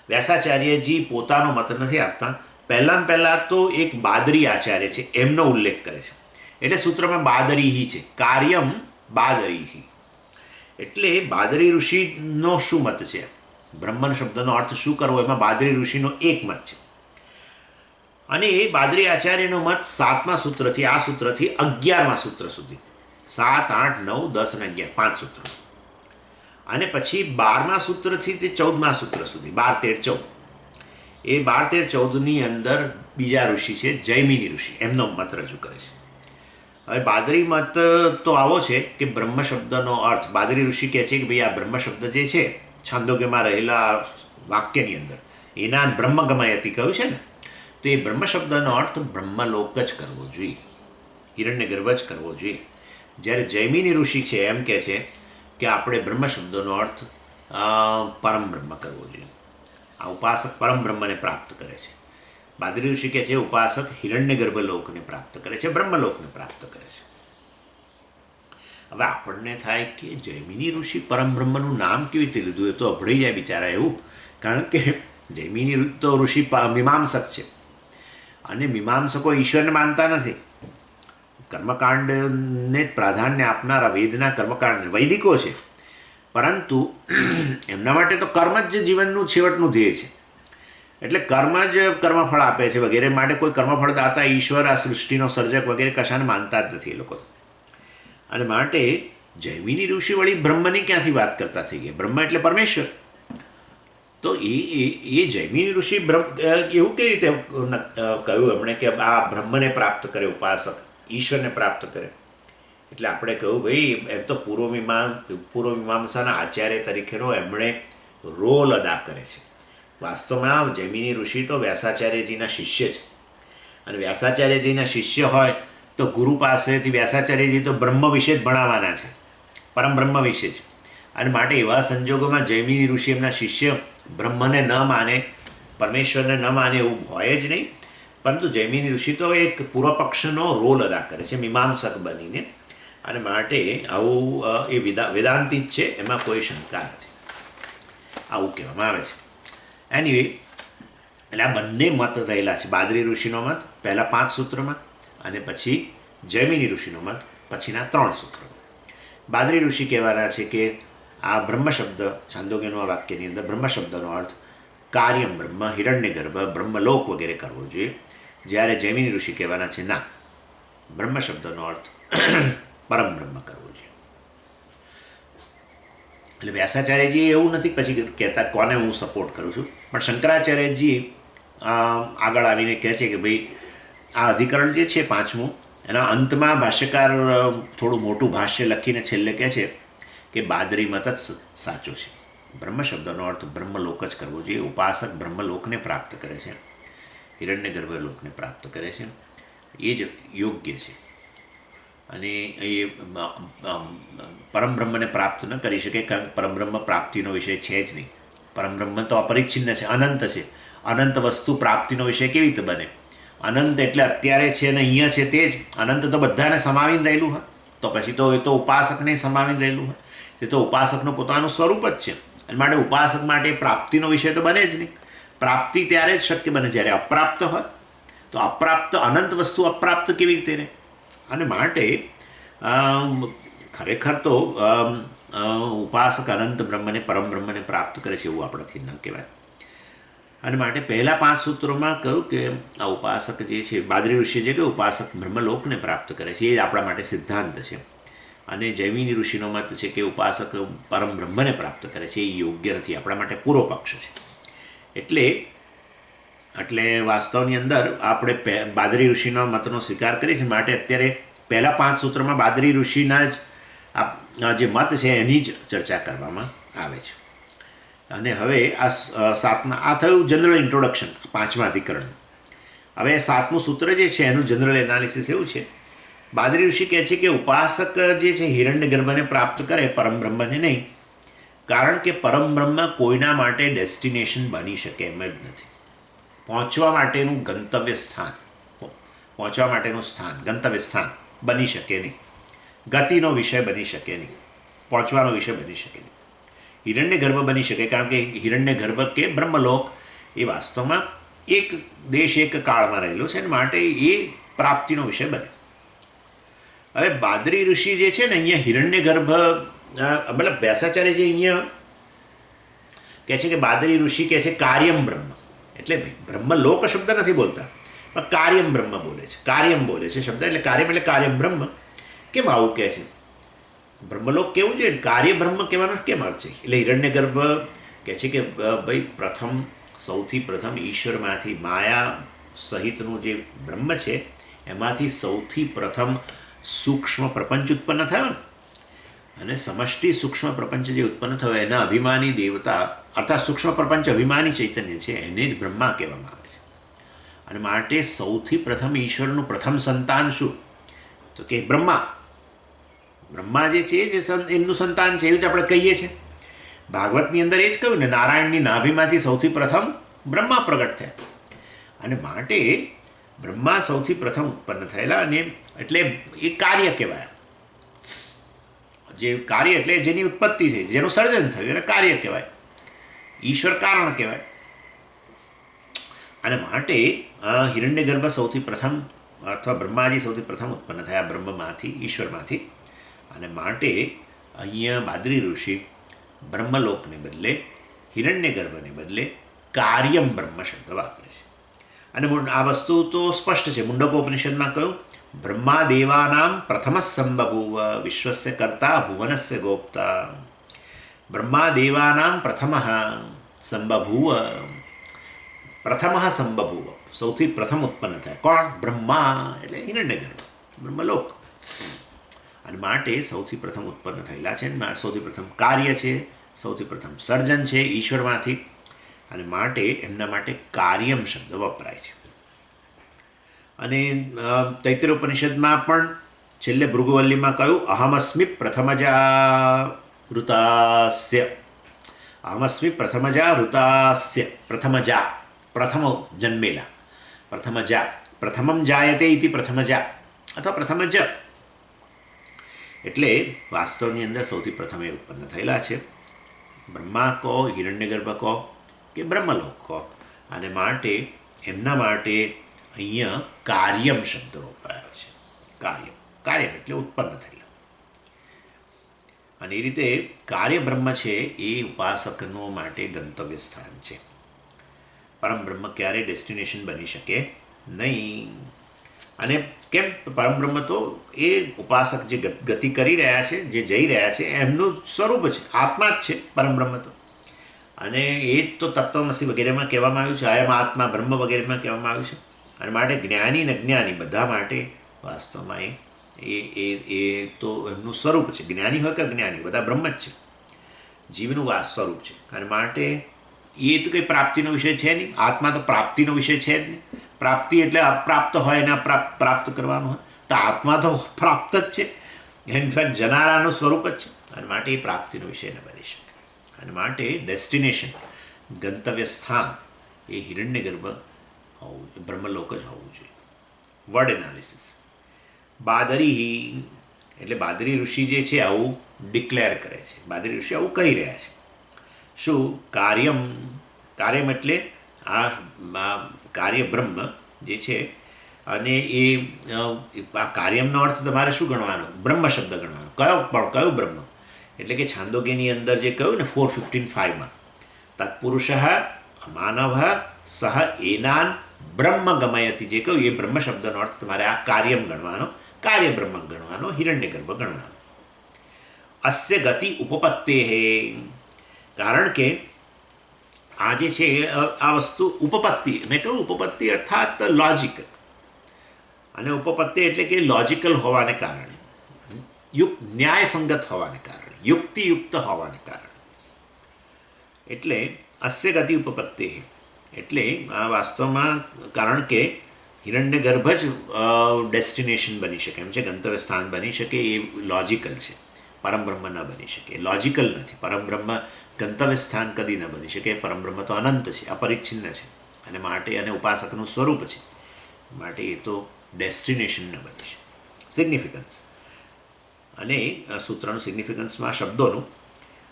વ્યાસાચાર્યજી પોતાનો મત નથી આપતા. પહેલાં તો એક બાદરી આચાર્ય છે એમનો ઉલ્લેખ કરે છે. એટલે સૂત્રમાં બાદરીહી છે, કાર્યમ બાદરીહી. એટલે બાદરી ઋષિનો શું મત છે, બ્રહ્મન શબ્દનો અર્થ શું કરવો, એમાં બાદરી ઋષિનો એક મત છે. અને એ બાદરી આચાર્યનો મત 7મા સૂત્રથી આ સૂત્રથી 11મા સૂત્ર સુધી, 7, 8, 9, 10 અને 11, 5 સૂત્રો. અને પછી 12મા સૂત્રથી તે 14મા સૂત્ર સુધી, 12, 13, 14. એ 12, 13, 14ની અંદર બીજા ઋષિ છે જૈમિની ઋષિ, એમનો મત રજૂ કરે છે. હવે બાદરી મત તો આવો છે કે બ્રહ્મ શબ્દનો અર્થ, બાદરી ઋષિ કહે છે કે ભાઈ આ બ્રહ્મ શબ્દ જે છે છાંદોગ્યમાં રહેલા વાક્યની અંદર એના બ્રહ્મગમયતી કહ્યું છે ને, તો એ બ્રહ્મ શબ્દનો અર્થ બ્રહ્મલોક જ કરવો જોઈએ, હિરણ્યગર્ભ જ કરવો જોઈએ. જ્યારે જૈમિની ઋષિ છે એમ કહે છે કે આપણે બ્રહ્મ શબ્દનો અર્થ પરમ બ્રહ્મ કરવો જોઈએ. આ ઉપાસક પરમ બ્રહ્મને પ્રાપ્ત કરે છે. બાદરી ઋષિ કહે છે ઉપાસક હિરણ્યગર્ભ લોકને પ્રાપ્ત કરે છે, બ્રહ્મલોકને પ્રાપ્ત કરે છે. હવે આપણને થાય કે જૈમિની ઋષિ પરમ બ્રહ્મનું નામ કેવી રીતે લીધું, એ તો અભળી જાય બિચારા એવું. કારણ કે જૈમિની તો ઋષિ મીમાંસક છે, અને મીમાંસકો ઈશ્વરને માનતા નથી. કર્મકાંડને જ પ્રાધાન્ય આપનારા વેદના કર્મકાંડ વૈદિકો છે, પરંતુ એમના માટે તો કર્મ જ જીવનનું છેવટનું ધ્યેય છે. એટલે કર્મ જ કર્મફળ આપે છે વગેરે માટે કોઈ કર્મફળ દાતા ઈશ્વર, આ સૃષ્ટિનો સર્જક વગેરે કશાને માનતા જ નથી એ લોકો. અને માટે જૈમિની ઋષિ વળી બ્રહ્મની ક્યાંથી વાત કરતા થઈ ગયા, બ્રહ્મ એટલે પરમેશ્વર. તો એ જૈમિની ઋષિ એવું કઈ રીતે કહ્યું એમણે કે આ બ્રહ્મને પ્રાપ્ત કરે, ઉપાસક ઈશ્વરને પ્રાપ્ત કરે. એટલે આપણે કહ્યું ભાઈ એમ તો પૂર્વ મીમાંસાના આચાર્ય તરીકેનો એમણે રોલ અદા કરે છે. વાસ્તવમાં જૈમિની ઋષિ તો વ્યાસાચાર્યજીના શિષ્ય છે, અને વ્યાસાચાર્યજીના શિષ્ય હોય તો ગુરુ પાસેથી વ્યાસાચાર્યજી તો બ્રહ્મ વિશે જ ભણાવવાના છે, પરમ બ્રહ્મ વિશે જ. અને માટે એવા સંજોગોમાં જૈમિની ઋષિ એમના શિષ્ય બ્રહ્મને ન માને, પરમેશ્વરને ન માને એવું હોય જ નહીં. પરંતુ જૈમિની ઋષિ તો એક પૂર્વ પક્ષનો રોલ અદા કરે છે મીમાંસક બનીને. અને માટે આવું એ વેદાંતિક છે, એમાં કોઈ શંકા નથી, આવું કહેવામાં આવે છે. એનીવે, એટલે આ બંને મત રહેલા છે, બાદરી ઋષિનો મત પહેલાં 5 સૂત્રમાં અને પછી જૈમિની ઋષિનો મત પછીના 3 સૂત્રોમાં. બાદરી ઋષિ કહેવાના છે કે આ બ્રહ્મ શબ્દ છાંદોગ્યનો આ વાક્યની અંદર બ્રહ્મ શબ્દનો અર્થ કાર્યમ બ્રહ્મ, હિરણ્યગર્ભ, બ્રહ્મલોક વગેરે કરવો જોઈએ. જ્યારે જૈમિની ઋષિ કહેવાના છે ના, બ્રહ્મ શબ્દનો અર્થ પરમ બ્રહ્મ કરવો જોઈએ. એટલે વ્યાસાચાર્યજી એવું નથી પછી કહેતા કોને હું સપોર્ટ કરું છું, પણ શંકરાચાર્યજી આગળ આવીને કહે છે કે ભાઈ આ અધિકરણ જે છે 5મું, એના અંતમાં ભાષ્યકાર થોડું મોટું ભાષ્ય લખીને છેલ્લે કહે છે કે બાદરી મત જ સાચો છે. બ્રહ્મ શબ્દનો અર્થ બ્રહ્મલોક જ કરવો જોઈએ. ઉપાસક બ્રહ્મલોકને પ્રાપ્ત કરે છે, હિરણ્યગર્ભ લોકને પ્રાપ્ત કરે છે, એ જ યોગ્ય છે. અને એ પરમબ્રહ્મને પ્રાપ્ત ન કરી શકે, કારણ કે પરમબ્રહ્મ પ્રાપ્તિનો વિષય છે જ નહીં. પરમબ્રહ્મ તો અપરિચ્છિન્ન છે, અનંત છે. અનંત વસ્તુ પ્રાપ્તિનો વિષય કેવી રીતે બને? અનંત એટલે અત્યારે છે ને અહીંયા છે તે જ. અનંત તો બધાને સમાવીને રહેલું હોય, તો પછી તો એ તો ઉપાસકને સમાવીને રહેલું હોય. તે તો ઉપાસકનું પોતાનું સ્વરૂપ જ છે. અને માટે ઉપાસક માટે પ્રાપ્તિનો વિષય તો બને જ નહીં. પ્રાપ્તિ ત્યારે જ શક્ય બને જ્યારે અપ્રાપ્ત હોય. તો અપ્રાપ્ત અનંત વસ્તુ અપ્રાપ્ત કેવી રીતે રહે? અને માટે ખરેખર તો ઉપાસક અનંત બ્રહ્મને પરમ બ્રહ્મને પ્રાપ્ત કરે છે એવું આપણાથી ન કહેવાય. અને માટે પહેલાં 5 સૂત્રોમાં કહ્યું કે આ ઉપાસક જે છે, બાદરી ઋષિ જે કે ઉપાસક બ્રહ્મલોકને પ્રાપ્ત કરે છે, એ આપણા માટે સિદ્ધાંત છે. અને જૈમિની ઋષિનો મત છે કે ઉપાસક પરમ બ્રહ્મને પ્રાપ્ત કરે છે, એ યોગ્ય નથી, આપણા માટે પૂર્વ પક્ષ છે. એટલે વાસ્તવની અંદર આપણે બાદરી ઋષિના મતનો સ્વીકાર કરીએ છીએ. માટે અત્યારે પહેલાં 5 સૂત્રમાં બાદરી ઋષિના જ આ જે મત છે એની જ ચર્ચા કરવામાં આવે છે. અને હવે આ થયું જનરલ ઇન્ટ્રોડક્શન 5મા અધિકરણ. હવે 7મું સૂત્ર જે છે એનું જનરલ એનાલિસિસ એવું છે. બાદરી ઋષિ કહે છે કે ઉપાસક જે છે હિરણ્યગર્ભને પ્રાપ્ત કરે, પરમબ્રહ્મને નહીં, કારણ કે પરમબ્રહ્મ કોઈના માટે ડેસ્ટિનેશન બની શકે એમ જ નથી. પહોંચવા માટેનું ગંતવ્ય સ્થાન, પહોંચવા માટેનું સ્થાન, ગંતવ્ય સ્થાન બની શકે નહીં, ગતિનો વિષય બની શકે નહીં, પહોંચવાનો વિષય બની શકે નહીં. હિરણ્યગર્ભ બની શકે, કારણ કે હિરણ્યગર્ભ કે બ્રહ્મલોક એ વાસ્તવમાં એક દેશ એક કાળમાં રહેલો છે, અને માટે એ પ્રાપ્તિનો વિષય બને. હવે બાદરી ઋષિ જે છે ને અહીંયા હિરણ્યગર્ભ, મતલબ વ્યાસાચાર્ય જે અહીંયા કહે છે કે બાદરી ઋષિ કહે છે કાર્યમ બ્રહ્મ, એટલે બ્રહ્મલોક શબ્દ નથી બોલતા, પણ કાર્યમ બ્રહ્મ બોલે છે. કાર્યમ બોલે છે શબ્દ, એટલે કાર્યમ એટલે કાર્યમ બ્રહ્મ. કેમ આવું કહે છે? બ્રહ્મલોક કેવું છે, કાર્ય બ્રહ્મ કહેવાનો કેમ અર્થ છે? એટલે હિરણ્યગર્ભ કહે છે કે ભાઈ સૌથી પ્રથમ ઈશ્વરમાંથી, માયા સહિતનું જે બ્રહ્મ છે એમાંથી સૌથી પ્રથમ સૂક્ષ્મ પ્રપંચ ઉત્પન્ન થયો ને, અને સમષ્ટિ સૂક્ષ્મ પ્રપંચ જે ઉત્પન્ન થયો એના અભિમાની દેવતા, અર્થાત સૂક્ષ્મ પ્રપંચ અભિમાની ચૈતન્ય છે, એને જ બ્રહ્મા કહેવામાં આવે છે. અને માટે સૌથી પ્રથમ ઈશ્વરનું પ્રથમ સંતાન શું? તો કે બ્રહ્મા. બ્રહ્મા જે છે જે એમનું સંતાન છે, એવું જ આપણે કહીએ છીએ. ભાગવતની અંદર એ જ કહ્યું ને, નારાયણની નાભીમાંથી સૌથી પ્રથમ બ્રહ્મા પ્રગટ થયા. અને માટે બ્રહ્મા સૌથી પ્રથમ ઉત્પન્ન થયેલા, અને એટલે એ કાર્ય કહેવાય. જે કાર્ય એટલે જેની ઉત્પત્તિ થઈ, જેનું સર્જન થયું એને કાર્ય કહેવાય. ઈશ્વર કારણ કહેવાય. અને માટે હિરણ્યગર્ભ સૌથી પ્રથમ, અથવા બ્રહ્માજી સૌથી પ્રથમ ઉત્પન્ન થયા બ્રહ્મમાંથી, ઈશ્વરમાંથી. અને માટે અહીંયા બાદરી ઋષિ બ્રહ્મલોકને બદલે, હિરણ્યગર્ભને બદલે કાર્યમ બ્રહ્મ શબ્દ વાપરે છે. અને આ વસ્તુ તો સ્પષ્ટ છે. મુંડકોપનિષદમાં કહ્યું, બ્રહ્મા દેવાનામ પ્રથમ સંબભૂવ વિશ્વસ્ય કર્તા ભુવનસ્ય ગોપ્તા. બ્રહ્મા દેવાનામ પ્રથમ સંબભૂવ, પ્રથમ સંબભૂવ, સૌથી પ્રથમ ઉત્પન્ન થાય. કોણ? બ્રહ્મા એટલે હિરણ્યગર્ભ, બ્રહ્મલોક. અને માટે સૌથી પ્રથમ ઉત્પન્ન થયેલા છે, સૌથી પ્રથમ કાર્ય છે, સૌથી પ્રથમ સર્જન છે ઈશ્વરમાંથી. અને માટે એમના માટે કાર્યમ શબ્દ વપરાય છે. અને તૈત્તરીયોપનિષદમાં પણ છેલ્લે ભૃગુવલ્લીમાં કહ્યું, અહમસ્મિ પ્રથમજા ઋતાસ્ય. અહમસ્મિ પ્રથમજા ઋતાસ્ય. પ્રથમજા, પ્રથમ જન્મેલા, પ્રથમજા, પ્રથમમ જાયતે ઇતિ પ્રથમજા, અથવા પ્રથમજ. એટલે વાસ્તવની અંદર સૌથી પ્રથમ એ ઉત્પન્ન થયેલા છે. બ્રહ્મા કહો, હિરણ્યગર્ભ કહો કે બ્રહ્મલોક કહો. અને માટે એમના માટે અહીંયા કાર્યમ શબ્દ વપરાયો છે. કાર્યમ, કાર્યમ એટલે ઉત્પન્ન થયેલા. અને એ રીતે કાર્ય બ્રહ્મ છે એ ઉપાસકનો માટે ગંતવ્ય સ્થાન છે. પરમબ્રહ્મ ક્યારેય ડેસ્ટિનેશન બની શકે નહીં. અને કેમ? પરમબ્રહ્મ તો એ ઉપાસક જે ગતિ કરી રહ્યા છે, જે જઈ રહ્યા છે, એમનું સ્વરૂપ છે, આત્મા જ છે પરમબ્રહ્મ તો. અને એ જ તો તત્વમસી વગેરેમાં કહેવામાં આવ્યું છે, અયમ આત્મા બ્રહ્મ વગેરેમાં કહેવામાં આવ્યું છે. અને માટે જ્ઞાની ને અજ્ઞાની બધા માટે વાસ્તવમાં એ તો એમનું સ્વરૂપ છે. જ્ઞાની હોય કે અજ્ઞાની, બધા બ્રહ્મ જ છે, જીવનું સ્વરૂપ છે. અને માટે એ તો કંઈ પ્રાપ્તિનો વિષય છે નહીં. આત્મા તો પ્રાપ્તિનો વિષય છે જ નહીં. પ્રાપ્તિ એટલે અપ્રાપ્ત હોય એને પ્રાપ્ત કરવાનું હોય, તો આત્મા તો પ્રાપ્ત જ છે, ઇનફેક્ટ જનારાનું સ્વરૂપ જ છે. અને માટે એ પ્રાપ્તિનો વિષય ન બની શકે. અને માટે ડેસ્ટિનેશન, ગંતવ્ય સ્થાન એ હિરણ્યગર્ભ હોવું, બ્રહ્મલોક જ હોવું જોઈએ. Word analysis. બાદરી એટલે બાદરી ઋષિ જે છે આવું ડિક્લેર કરે છે. બાદરી ઋષિ આવું કહી રહ્યા છે. શું? કાર્યમ, કાર્યમ એટલે આ કાર્ય બ્રહ્મ જે છે. અને આ કાર્યમનો અર્થ તમારે શું ગણવાનો? બ્રહ્મ શબ્દ ગણવાનો. કયો બ્રહ્મ? એટલે કે છાંદોગ્યની અંદર જે કહ્યું ને 4:15-5માં, તત્પુરુષ માનવ સહ એનાન બ્રહ્મ ગમયતી, જે કહ્યું એ બ્રહ્મ શબ્દનો અર્થ તમારે આ કાર્યમ ગણવાનો, કાર્ય બ્રહ્મ ગણવાનો, હિરણ્યગર્ભ ગણવાનો. અસ્ય ગતિ ઉપપત્તે હે, કારણ કે આ જે છે આ વસ્તુ ઉપપત્તિ, મેં કહ્યું ઉપપત્તિ અર્થાત લોજિકલ. અને ઉપપત્તિ એટલે કે લોજિકલ હોવાને કારણે, ન્યાયસંગત હોવાને કારણે, યુક્તિયુક્ત હોવાને કારણે. એટલે અસ્ય ગતિ ઉપપત્તિ, એટલે આ વાસ્તવમાં કારણ કે હિરણ્ય ગર્ભ જ ડેસ્ટિનેશન બની શકે એમ છે, ગંતવ્ય સ્થાન બની શકે, એ લોજિકલ છે. પરમબ્રહ્મ ન બની શકે, લોજિકલ નથી. પરમબ્રહ્મ ગંતવ્ય સ્થાન કદી ન બની શકે. પરમબ્રહ્મ તો અનંત છે, અપરિચ્છિન્ન છે, અને માટે અને ઉપાસકનું સ્વરૂપ છે, માટે એ તો ડેસ્ટિનેશન ન બની શકે. સિગ્નિફિકન્સ, અને સૂત્રનું સિગ્નિફિકન્સમાં શબ્દોનું,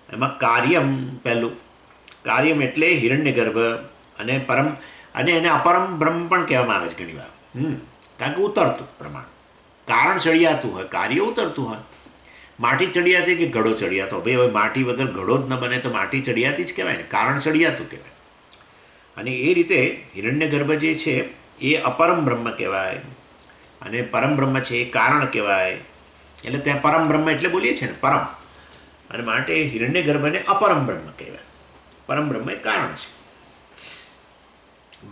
એમાં કાર્યમ પહેલું. કાર્યમ એટલે હિરણ્ય ગર્ભ અને પરમ, અને એને અપરમ બ્રહ્મ પણ કહેવામાં આવે છે ઘણી વાર. કારણ કે ઉતરતું પ્રમાણ, કારણ ચડિયાતું હોય, કાર્ય ઉતરતું હોય. માટી ચડિયાતી કે ઘડો ચડિયાતો, ભાઈ હવે માટી વગર ઘડો જ ન બને તો માટી ચડિયાતી જ કહેવાય ને, કારણ ચડિયાતું કહેવાય. અને એ રીતે હિરણ્ય ગર્ભ જે છે એ અપરમ બ્રહ્મ કહેવાય, અને પરમ બ્રહ્મ છે એ કારણ કહેવાય. એટલે ત્યાં પરમ બ્રહ્મ એટલે બોલીએ છીએ ને, પરમ, અને માટે હિરણ્ય ગર્ભને અપરમ બ્રહ્મ કહેવાય. પરમ બ્રહ્મ એ કારણ છે.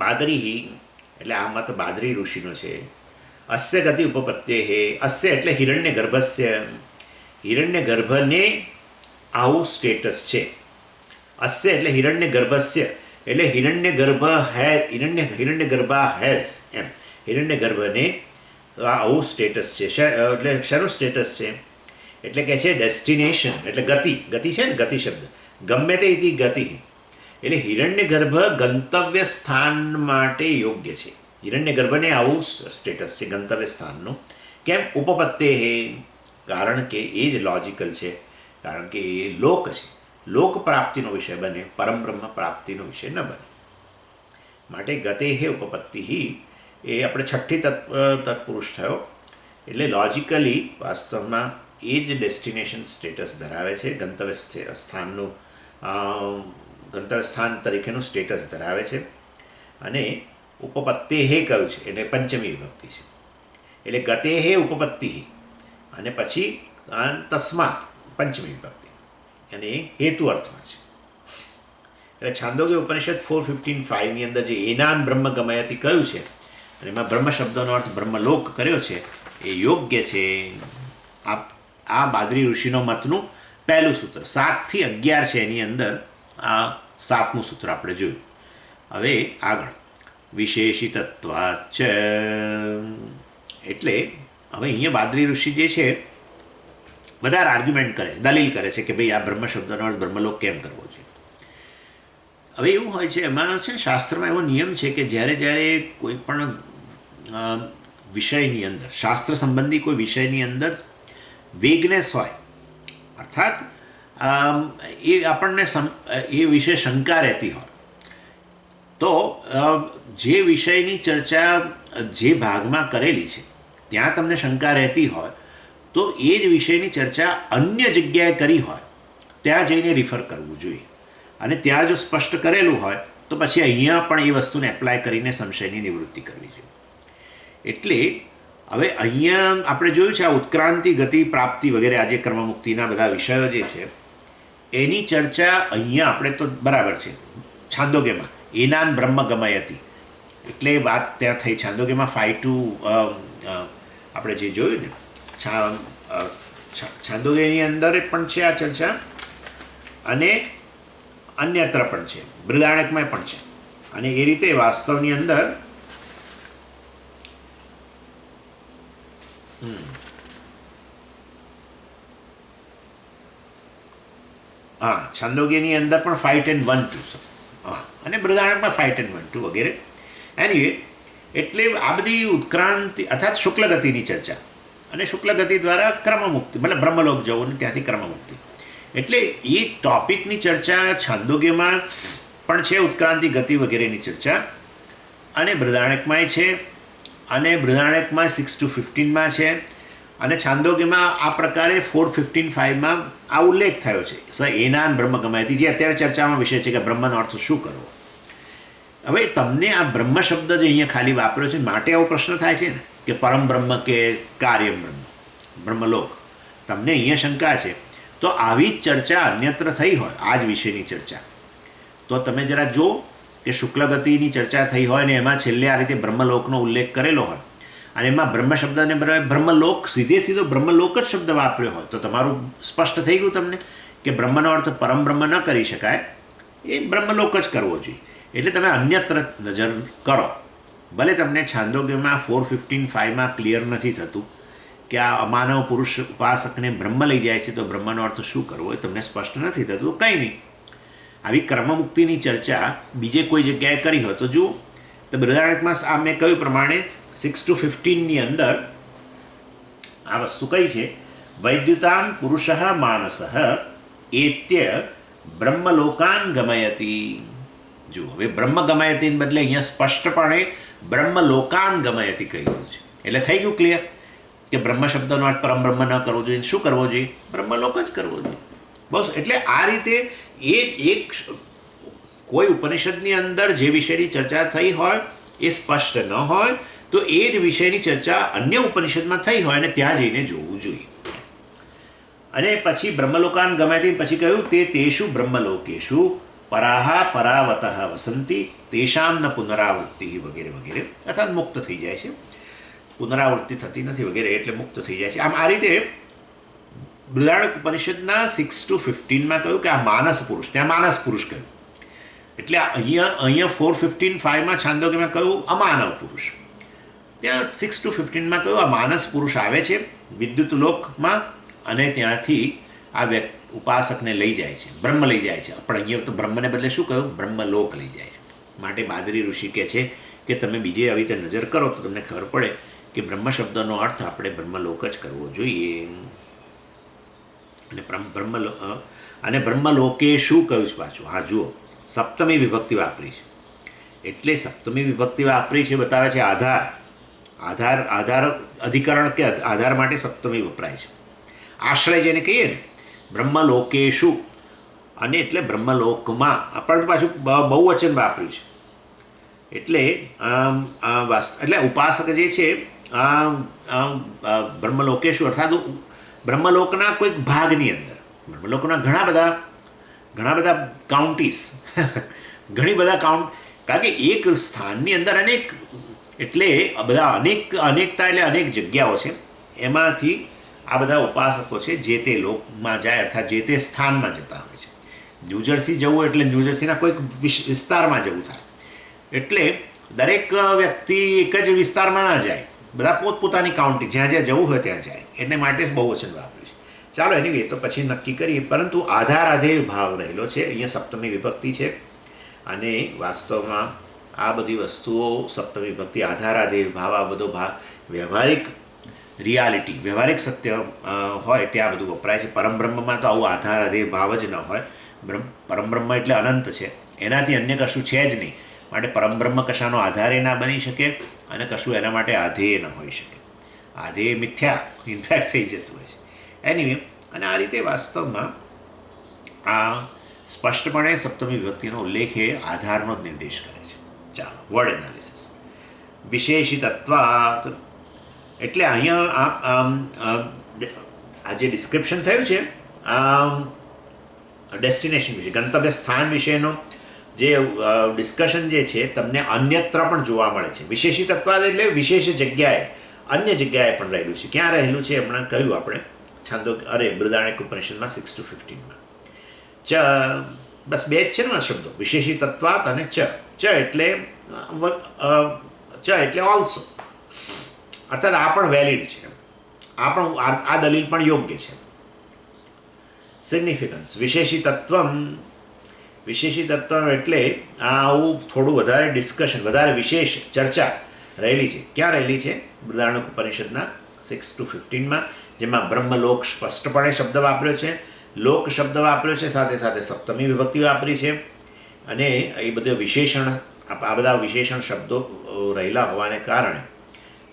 બાદરી, એટલે આ મત બાદરી ઋષિનો છે. અસ્ય ગતિ ઉપપત્તે હે, અસ્ય એટલે હિરણ્ય ગર્ભસ્ય, હિરણ્ય ગર્ભને આવું સ્ટેટસ છે. અસ્ય એટલે હિરણ્ય ગર્ભસ્ય, એટલે હિરણ્ય ગર્ભ હે, હિરણ્ય ગર્ભા હેઝ, એમ હિરણ્ય ગર્ભને આવું સ્ટેટસ છે. એટલે શેનું સ્ટેટસ છે? એટલે કે છે ડેસ્ટિનેશન, એટલે ગતિ. ગતિ છે ને, ગતિ શબ્દ, ગમે તે ઇતિ ગતિ. એટલે હિરણ્ય ગર્ભ ગંતવ્ય સ્થાન માટે યોગ્ય છે. હિરણ્ય ગર્ભને આવું સ્ટેટસ છે ગંતવ્ય સ્થાનનું. કેમ? ઉપપત્તે હે, કારણ કે એ જ લોજિકલ છે, કારણ કે એ લોક છે. લોક પ્રાપ્તિનો વિષય બને, પરમબ્રહ્મ પ્રાપ્તિનો વિષય ન બને. માટે ગતે હે ઉપપત્તિ, એ આપણે છઠ્ઠી તત્પુરુષ થયો. એટલે લોજિકલી વાસ્તવમાં એ જ ડેસ્ટિનેશન સ્ટેટસ ધરાવે છે, ગંતવ્ય સ્થાનનું, ગંતવ્ય સ્થાન તરીકેનું સ્ટેટસ ધરાવે છે. અને ઉપપત્તે હે કહ્યું છે એટલે પંચમી વિભક્તિ છે. એટલે ગતે હે ઉપપત્તિ, અને પછી તસ્માત પંચમી વિભક્તિ, અને એ હેતુ અર્થમાં છે. એટલે છાંદોગ્ય ઉપનિષદ 4:15-5 અંદર જે એનાન બ્રહ્મ ગમયતી કહ્યું છે, અને એમાં બ્રહ્મ શબ્દનો અર્થ બ્રહ્મલોક કર્યો છે, એ યોગ્ય છે. આ બાદરી ઋષિનો મતનું પહેલું સૂત્ર. 7 થી 11 છે એની અંદર, આ 7મું સૂત્ર આપણે જોયું. હવે આગળ વિશેષિતત્વાચ, એટલે હવે અહીંયા બાદરી ઋષિ જે છે વધારે આર્ગ્યુમેન્ટ કરે છે, દલીલ કરે છે કે ભાઈ આ બ્રહ્મ શબ્દનો અર્થ બ્રહ્મલોક કેમ કરવો છે. હવે એવું હોય છે, એમાં છે શાસ્ત્રમાં એવો નિયમ છે કે જ્યારે કોઈ પણ વિષયની અંદર, શાસ્ત્ર સંબંધી કોઈ વિષયની અંદર વેગનેસ હોય, અર્થાત એ આપણને એ વિશે શંકા રહેતી હોય, તો જે વિષયની ચર્ચા જે ભાગમાં કરેલી છે ત્યાં તમને શંકા રહેતી હોય, તો એ જ વિષયની ચર્ચા અન્ય જગ્યાએ કરી હોય ત્યાં જઈને રિફર કરવું જોઈએ. અને ત્યાં જો સ્પષ્ટ કરેલું હોય તો પછી અહીંયા પણ એ વસ્તુને એપ્લાય કરીને સંશયની નિવૃત્તિ કરવી જોઈએ. એટલે હવે અહીંયા આપણે જોયું છે આ ઉત્ક્રાંતિ, ગતિ, પ્રાપ્તિ વગેરે આ જે કર્મમુક્તિના બધા વિષયો જે છે એની ચર્ચા અહીંયા આપણે તો બરાબર છે છાંદોગ્યમાં એનાન બ્રહ્મ ગમયતી, એટલે વાત ત્યાં થઈ. છાંદોગ્યમાં 5:2 આપણે જે જોયું ને, છાંદોગ્યની અંદર પણ છે આ ચર્ચા, અને અન્યત્ર પણ છે, બૃહદારણ્યકમાં પણ છે. અને એ રીતે વાસ્તવની અંદર છાંદોગ્યની અંદર પણ 5:1-2, અને બૃહદારણ્યકમાં 5:1-2 વગેરે. એનીવે, એટલે આ બધી ઉત્ક્રાંતિ અર્થાત શુક્લગતિની ચર્ચા, અને શુક્લગતિ દ્વારા ક્રમમુક્તિ, મતલબ બ્રહ્મલોક જવું ને ત્યાંથી ક્રમમુક્તિ. એટલે એ ટોપિકની ચર્ચા છાંદોગ્યમાં પણ છે, ઉત્ક્રાંતિ, ગતિ વગેરેની ચર્ચા, અને બૃહદારણ્યકમાંય છે, અને બૃહદારણ્યકમાં 6-15 છે, અને છાંદોગ્યમાં આ પ્રકારે 4:15-5 આ ઉલ્લેખ થયો છે. એનાન બ્રહ્મ ગમયતી, જે અત્યારે ચર્ચામાં વિષય છે કે બ્રહ્મનો અર્થ શું કરવો. હવે તમને આ બ્રહ્મ શબ્દ જે અહીંયા ખાલી વાપર્યો છે માટે આવો પ્રશ્ન થાય છે ને કે પરમ બ્રહ્મ કે કાર્યમ બ્રહ્મ, બ્રહ્મલોક, તમને અહીંયા શંકા છે. તો આવી જ ચર્ચા અન્યત્ર થઈ હોય, આ જ વિષયની ચર્ચા, તો તમે જરા જો કે શુક્લગતિની ચર્ચા થઈ હોય ને એમાં છેલ્લે આ રીતે બ્રહ્મલોકનો ઉલ્લેખ કરેલો હોય, અને એમાં બ્રહ્મ શબ્દને બ્રહ્મલોક સીધો બ્રહ્મલોક જ શબ્દ વાપર્યો હોય તો તમારું સ્પષ્ટ થઈ ગયું તમને કે બ્રહ્મનો અર્થ પરમ બ્રહ્મ ન કરી શકાય, એ બ્રહ્મલોક જ કરવો જોઈએ. એટલે તમે અન્યત્ર નજર કરો. ભલે તમને છાંદોગ્યમાં 4:15-5 ક્લિયર નથી થતું કે આ અમાનવ પુરુષ ઉપાસકને બ્રહ્મ લઈ જાય છે તો બ્રહ્મનો અર્થ શું કરવો એ તમને સ્પષ્ટ નથી થતું, કંઈ નહીં. આવી ક્રમમુક્તિની ચર્ચા બીજે કોઈ જગ્યાએ કરી હોય તો જુઓ. તો બૃહદારણ્યકમાં આ મેં કહ્યું પ્રમાણે 6-15 અંદર આ વસ્તુ કઈ છે, વૈદ્યુતાન પુરુષ માનસ એત્ય બ્રહ્મલોકાન ગમયતી. જુઓ, હવે બ્રહ્મ ગમયતીને બદલે અહીંયા સ્પષ્ટપણે બ્રહ્મલોકાન ગમયતી કહી દીધું છે. એટલે થઈ ગયું ક્લિયર કે બ્રહ્મ શબ્દનો અર્થ પરમ બ્રહ્મ ન કરવો જોઈએ. શું કરવો જોઈએ? બ્રહ્મલોક જ કરવો જોઈએ. બસ. એટલે આ રીતે એ એક કોઈ ઉપનિષદની અંદર જે વિષયની ચર્ચા થઈ હોય એ સ્પષ્ટ ન હોય તો એ જ વિષયની ચર્ચા અન્ય ઉપનિષદમાં થઈ હોય અને ત્યાં જઈને જોવું જોઈએ. અને પછી બ્રહ્મલોકાન ગમયતી પછી કહ્યું તે તેષુ બ્રહ્મલોકેશુ પરાહા પરાવતઃ વસંતી તેષામ ન પુનરાવૃત્તિ વગેરે વગેરે, અર્થાત મુક્ત થઈ જાય છે, પુનરાવૃત્તિ થતી નથી વગેરે, એટલે મુક્ત થઈ જાય છે. આમ આ રીતે બૃહદારણ્યક ઉપનિષદના 6-15 કહ્યું કે આ માનસ પુરુષ, ત્યાં માનસ પુરુષ કહ્યું. એટલે અહીંયા 4:15-5 છાંદોગ્યમાં કહ્યું અમાનવ પુરુષ, ત્યાં 6-15 કહ્યું આ માનસ પુરુષ આવે છે વિદ્યુત લોકમાં અને ત્યાંથી આ ઉપાસકને લઈ જાય છે, બ્રહ્મ લઈ જાય છે. પણ અહીંયા તો બ્રહ્મને બદલે શું કહ્યું? બ્રહ્મલોક લઈ જાય છે. માટે બાદરી ઋષિ કહે છે કે તમે બીજે આવી રીતે નજર કરો તો તમને ખબર પડે કે બ્રહ્મ શબ્દનો અર્થ આપણે બ્રહ્મલોક જ કરવો જોઈએ. અને બ્રહ્મલોકે શું કહ્યું છે પાછું? હા જુઓ, સપ્તમી વિભક્તિ વાપરી છે. એટલે સપ્તમી વિભક્તિ વાપરી છે બતાવે છે આધાર અધિકરણ કે આધાર માટે સપ્તમી વપરાય છે. આશ્રય જેને કહીએ ને, બ્રહ્મલોકેશુ, અને એટલે બ્રહ્મલોકમાં આપણને પાછું બહુવચન વાપર્યું છે. એટલે એટલે ઉપાસક જે છે બ્રહ્મલોકેશુ અર્થાત બ્રહ્મલોકના કોઈક ભાગની અંદર, બ્રહ્મલોકના ઘણા બધા કાઉન્ટીસ ઘણી બધા કાઉન્ટ, કારણ કે એક સ્થાનની અંદર અનેક, એટલે બધા અનેકતા એટલે અનેક જગ્યાઓ છે. એમાંથી આ બધા ઉપાસકો છે જે તે લોકમાં જાય, અર્થાત જે તે સ્થાનમાં જતા હોય છે. ન્યૂજર્સી જવું એટલે ન્યૂજર્સીના કોઈક વિસ્તારમાં જવું થાય. એટલે દરેક વ્યક્તિ એક જ વિસ્તારમાં ના જાય, બધા પોતપોતાની કાઉન્ટી જ્યાં જ્યાં જવું હોય ત્યાં જાય. એટલે માટે જ બહુવચન વાપર્યું છે. ચાલો એની તો પછી નક્કી કરીએ, પરંતુ આધાર આધેય ભાવ રહેલો છે. અહીંયા સપ્તમી વિભક્તિ છે અને વાસ્તવમાં આ બધી વસ્તુઓ સપ્તમી વિભક્તિ, આધાર આધેય ભાવ, આ બધો ભાવ વ્યવહારિક રિયાલિટી, વ્યવહારિક સત્ય હોય ત્યાં બધું વપરાય છે. પરમબ્રહ્મમાં તો આવું આધાર આધેય ભાવ જ ન હોય. પરમબ્રહ્મ એટલે અનંત છે, એનાથી અન્ય કશું છે જ નહીં. માટે પરમબ્રહ્મ કશાનો આધારે ના બની શકે અને કશું એના માટે આધેય ન હોઈ શકે. આધેય મિથ્યા ઇન્ફેક્ટ થઈ જતું હોય છે. એનીવે, અને આ રીતે વાસ્તવમાં આ સ્પષ્ટપણે સપ્તમી વિભક્તિનો ઉલ્લેખ એ આધારનો જ નિર્દેશ કરે છે. ચાલો, વર્ડ એનાલિસિસ. વિશેષિતત્વાત, એટલે અહીંયા આ જે ડિસ્ક્રિપ્શન થયું છે ડેસ્ટિનેશન વિશે, ગંતવ્ય સ્થાન વિશેનો જે ડિસ્કશન જે છે તમને અન્યત્ર પણ જોવા મળે છે. વિશેષિતત્વાદ એટલે વિશેષ જગ્યાએ, અન્ય જગ્યાએ પણ રહેલું છે. ક્યાં રહેલું છે હમણાં કહ્યું આપણે બૃહદારણ્યક ઉપનિષદમાં 6-15. ચ, બસ બે જ છે ને શબ્દો, વિશેષિતત્વાત અને ચ એટલે ઓલ્સો, અર્થાત આ પણ વેલિડ છે, આ દલીલ પણ યોગ્ય છે. સિગ્નિફિકન્સ, વિશેષિતત્વ એટલે આવું થોડું વધારે ડિસ્કશન, વધારે વિશેષ ચર્ચા રહેલી છે. ક્યાં રહેલી છે? બૃહદારણ્યક ઉપનિષદના 6-15, જેમાં બ્રહ્મલોક સ્પષ્ટપણે શબ્દ વાપર્યો છે, લોક શબ્દ વાપર્યો છે, સાથે સાથે સપ્તમી વિભક્તિ વાપરી છે. અને એ બધા વિશેષણ, આ બધા વિશેષણ શબ્દો રહેલા હોવાને કારણે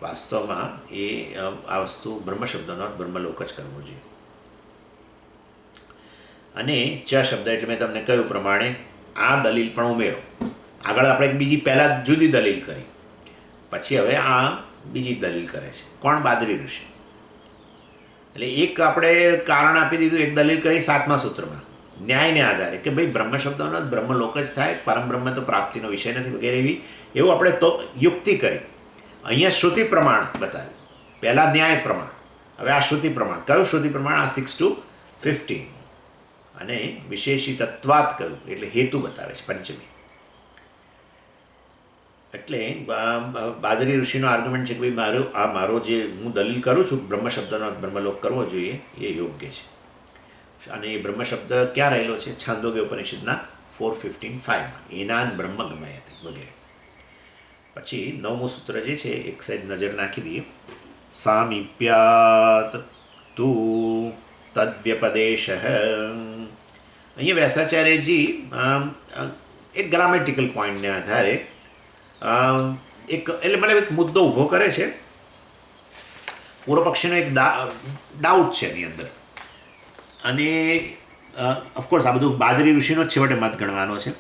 વાસ્તવમાં આ વસ્તુ બ્રહ્મ શબ્દનો બ્રહ્મલોક જ કરવો જોઈએ. અને ચ શબ્દ એટલે મેં તમને કહ્યું પ્રમાણે આ દલીલ પણ ઉમેરો. આગળ આપણે એક બીજી પહેલાં જુદી દલીલ કરી, પછી હવે આ બીજી દલીલ કરે છે. કોણ? બાદરી ઋષિ. એટલે એક આપણે કારણ આપી દીધું, એક દલીલ કરી 7મા સૂત્રમાં ન્યાયને આધારે કે ભાઈ બ્રહ્મ શબ્દનો બ્રહ્મલોક જ થાય, પરમ બ્રહ્મ તો પ્રાપ્તિનો વિષય નથી વગેરે એવું આપણે તો યુક્તિ કરી. અહીંયા શ્રુતિ પ્રમાણ બતાવ્યું, પહેલાં ન્યાય પ્રમાણ, હવે આ શ્રુતિ પ્રમાણ. કયું શ્રુતિ પ્રમાણ? આ 6-15. અને વિશેષી તત્વાત કહ્યું એટલે હેતુ બતાવે છે પંચમી. એટલે બાદરી ઋષિનો આર્ગ્યુમેન્ટ છે કે ભાઈ મારો જે હું દલીલ કરું છું બ્રહ્મ શબ્દનો બ્રહ્મલોક કરવો જોઈએ એ યોગ્ય છે. અને એ બ્રહ્મ શબ્દ ક્યાં રહેલો છે? છાંદોગ્ય ઉપનિષદના 4:15-5માં, એનાન બ્રહ્મ ગમયતે વગેરે. પછી 9મું સૂત્ર જે છે એક સાઈડ નજર નાખી દઈએ. સામીપ્યાત તું તદ્વ્યપદેશ. અહીંયા વ્યાસાચાર્યજી એક ગ્રામેટિકલ પોઈન્ટને આધારે એટલે મતલબ એક મુદ્દો ઊભો કરે છે. પૂર્વ પક્ષીનો એક ડાઉટ છે એની અંદર. અને ઓફકોર્સ આ બધું બાદરી ઋષિનો જ છેવટે મત ગણવાનો છે,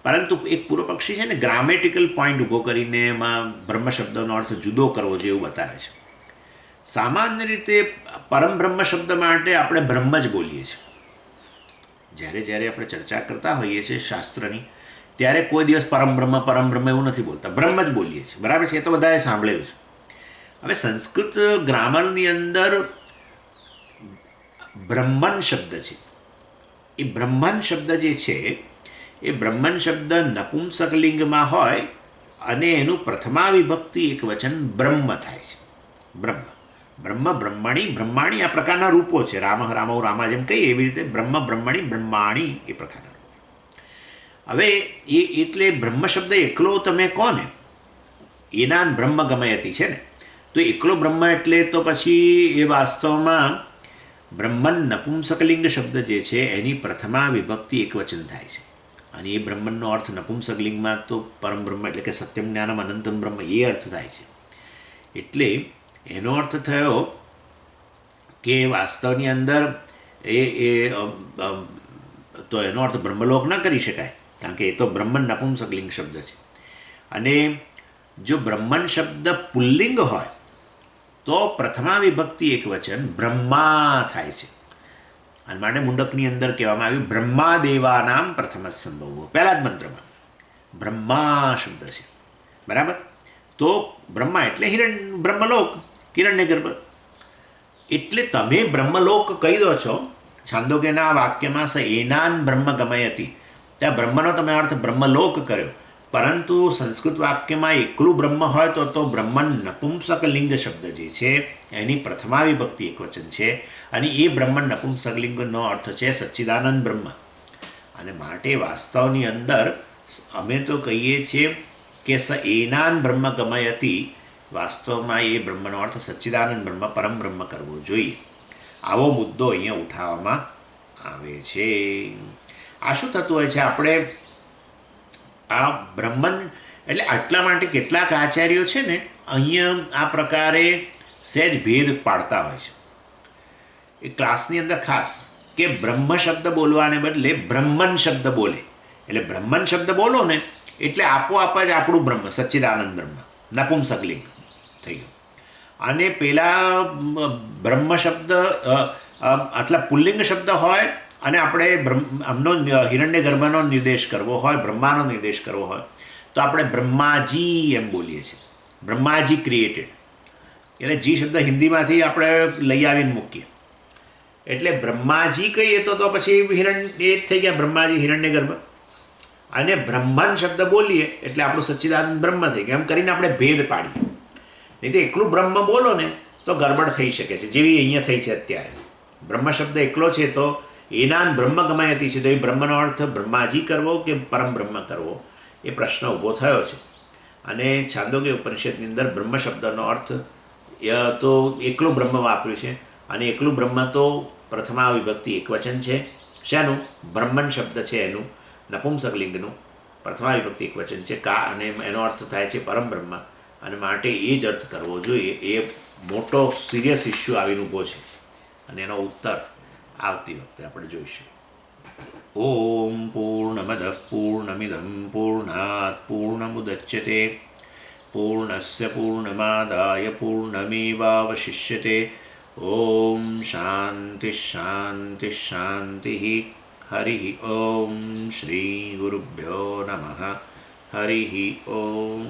પરંતુ એક પૂર્વ પક્ષી છે ને ગ્રામેટિકલ પોઈન્ટ ઊભો કરીને એમાં બ્રહ્મ શબ્દનો અર્થ જુદો કરવો જોઈએ એવું બતાવે છે. સામાન્ય રીતે પરમ બ્રહ્મ શબ્દ માટે આપણે બ્રહ્મ જ બોલીએ છીએ. જ્યારે આપણે ચર્ચા કરતા હોઈએ છીએ શાસ્ત્રની, ત્યારે કોઈ દિવસ પરમ બ્રહ્મ એવું નથી બોલતા, બ્રહ્મ જ બોલીએ છીએ. બરાબર છે? એ તો બધાએ સાંભળેલું છે. હવે સંસ્કૃત ગ્રામરની અંદર બ્રહ્મન શબ્દ છે. એ બ્રહ્મન શબ્દ જે છે એ બ્રહ્મન શબ્દ નપુંસકલિંગમાં હોય અને એનું પ્રથમા વિભક્તિ એક વચન બ્રહ્મ થાય છે. બ્રહ્મ, બ્રહ્માણી આ પ્રકારના રૂપો છે. રામા જેમ કહીએ એવી રીતે બ્રહ્માણી એ પ્રકારના. હવે એ એટલે બ્રહ્મ શબ્દ એકલો તમે કહો ને, એના બ્રહ્મ ગમયતી છે ને, તો એકલો બ્રહ્મ એટલે તો પછી એ વાસ્તવમાં બ્રહ્મન નપુંસકલિંગ શબ્દ જે છે એની પ્રથમા વિભક્તિ એકવચન થાય છે. અને એ બ્રહ્મનનો અર્થ નપુંસકલિંગમાં તો પરમ બ્રહ્મ એટલે કે સત્યમ જ્ઞાનમ અનંતમ બ્રહ્મ એ અર્થ થાય છે. એટલે એનો અર્થ થયો કે વાસ્તવની અંદર તો એનો અર્થ બ્રહ્મલોક ન કરી શકાય, કારણ કે એ તો બ્રહ્મન નપુંસકલિંગ શબ્દ છે. અને જો બ્રહ્મન શબ્દ પુલ્લિંગ હોય તો પ્રથમા વિભક્તિ એક વચન બ્રહ્મા થાય છે. અને માટે મુંડકની અંદર કહેવામાં આવ્યું બ્રહ્માદેવાનામ પ્રથમ સંભવ. પહેલા જ મંત્રમાં બ્રહ્મા શબ્દ છે. બરાબર? તો બ્રહ્મા એટલે બ્રહ્મલોક, હિરણ્ય ગર્ભ. એટલે તમે બ્રહ્મલોક કહી દો છો છાંદોગ્યના વાક્યમાં એનાન બ્રહ્મ ગમયતી, ત્યાં બ્રહ્મનો તમે અર્થ બ્રહ્મલોક કર્યો. પરંતુ સંસ્કૃત વાક્યમાં એકલું બ્રહ્મ હોય તો બ્રહ્મન નપુંસકલિંગ શબ્દ જે છે એની પ્રથમા વિભક્તિ એક વચન છે. અને એ બ્રહ્મન નપુંસકલિંગનો અર્થ છે સચ્ચિદાનંદ બ્રહ્મ. અને માટે વાસ્તવની અંદર અમે તો કહીએ છીએ કે એનાન બ્રહ્મ ગમયતી, વાસ્તવમાં એ બ્રહ્મનો અર્થ સચ્ચિદાનંદ બ્રહ્મ, પરમ બ્રહ્મ કરવો જોઈએ. આવો મુદ્દો અહીંયા ઉઠાવવામાં આવે છે. આ શું થતું હોય છે? આપણે આ બ્રહ્મન એટલે આટલા માટે કેટલાક આચાર્યો છે ને અહીંયા આ પ્રકારે સહેજ ભેદ પાડતા હોય છે એ ક્લાસની અંદર ખાસ, કે બ્રહ્મ શબ્દ બોલવાને બદલે બ્રહ્મન શબ્દ બોલે. એટલે બ્રહ્મન શબ્દ બોલો ને એટલે આપોઆપ જ આપણું બ્રહ્મ સચ્ચિદાનંદ બ્રહ્મ નપુંસકલિંગ થઈ ગયું. અને પેલા બ્રહ્મ શબ્દ આટલા પુલ્લિંગ શબ્દ હોય અને આપણે આમનો હિરણ્ય ગર્ભનો નિર્દેશ કરવો હોય, બ્રહ્માનો નિર્દેશ કરવો હોય તો આપણે બ્રહ્માજી એમ બોલીએ છીએ. બ્રહ્માજી ક્રિએટેડ, એટલે જી શબ્દ હિન્દીમાંથી આપણે લઈ આવીને મૂકીએ. એટલે બ્રહ્માજી કહીએ તો પછી એ જ થઈ ગયા બ્રહ્માજી હિરણ્ય ગર્ભ. અને બ્રહ્મન શબ્દ બોલીએ એટલે આપણું સચ્ચિદાનંદ બ્રહ્મ થઈ ગયા. એમ કરીને આપણે ભેદ પાડીએ. નહીં તો એકલું બ્રહ્મ બોલો ને તો ગડબડ થઈ શકે છે, જેવી અહીંયા થઈ છે અત્યારે. બ્રહ્મ શબ્દ એકલો છે તો એનાન બ્રહ્મ ગમાયતી છે, તો એ બ્રહ્મનો અર્થ બ્રહ્માજી કરવો કે પરમ બ્રહ્મ કરવો એ પ્રશ્ન ઊભો થયો છે. અને છાંદોગ્ય ઉપનિષદની અંદર બ્રહ્મ શબ્દનો અર્થ તો એકલું બ્રહ્મ વાપર્યું છે. અને એકલું બ્રહ્મ તો પ્રથમા વિભક્તિ એકવચન છે. શેનું? બ્રહ્મન શબ્દ છે એનું, નપુંસકલિંગનું પ્રથમા વિભક્તિ એકવચન છે કા, અને એનો અર્થ થાય છે પરમ બ્રહ્મ. અને માટે એ જ અર્થ કરવો જોઈએ. એ મોટો સિરિયસ ઇસ્યુ આવીને ઊભો છે અને એનો ઉત્તર આવતી વખતે આપણે જોઈશું. ઓમ પૂર્ણમદ પૂર્ણમિદં પૂર્ણાત પૂર્ણમુદચ્યતે પૂર્ણસ્ય પૂર્ણમાદાય પૂર્ણમેવાવશિષ્યતે. ઓમ શાંતિ શાંતિ શાંતિ. હરિ ઓમ શ્રી ગુરુભ્યો નમઃ. હરિ ઓમ.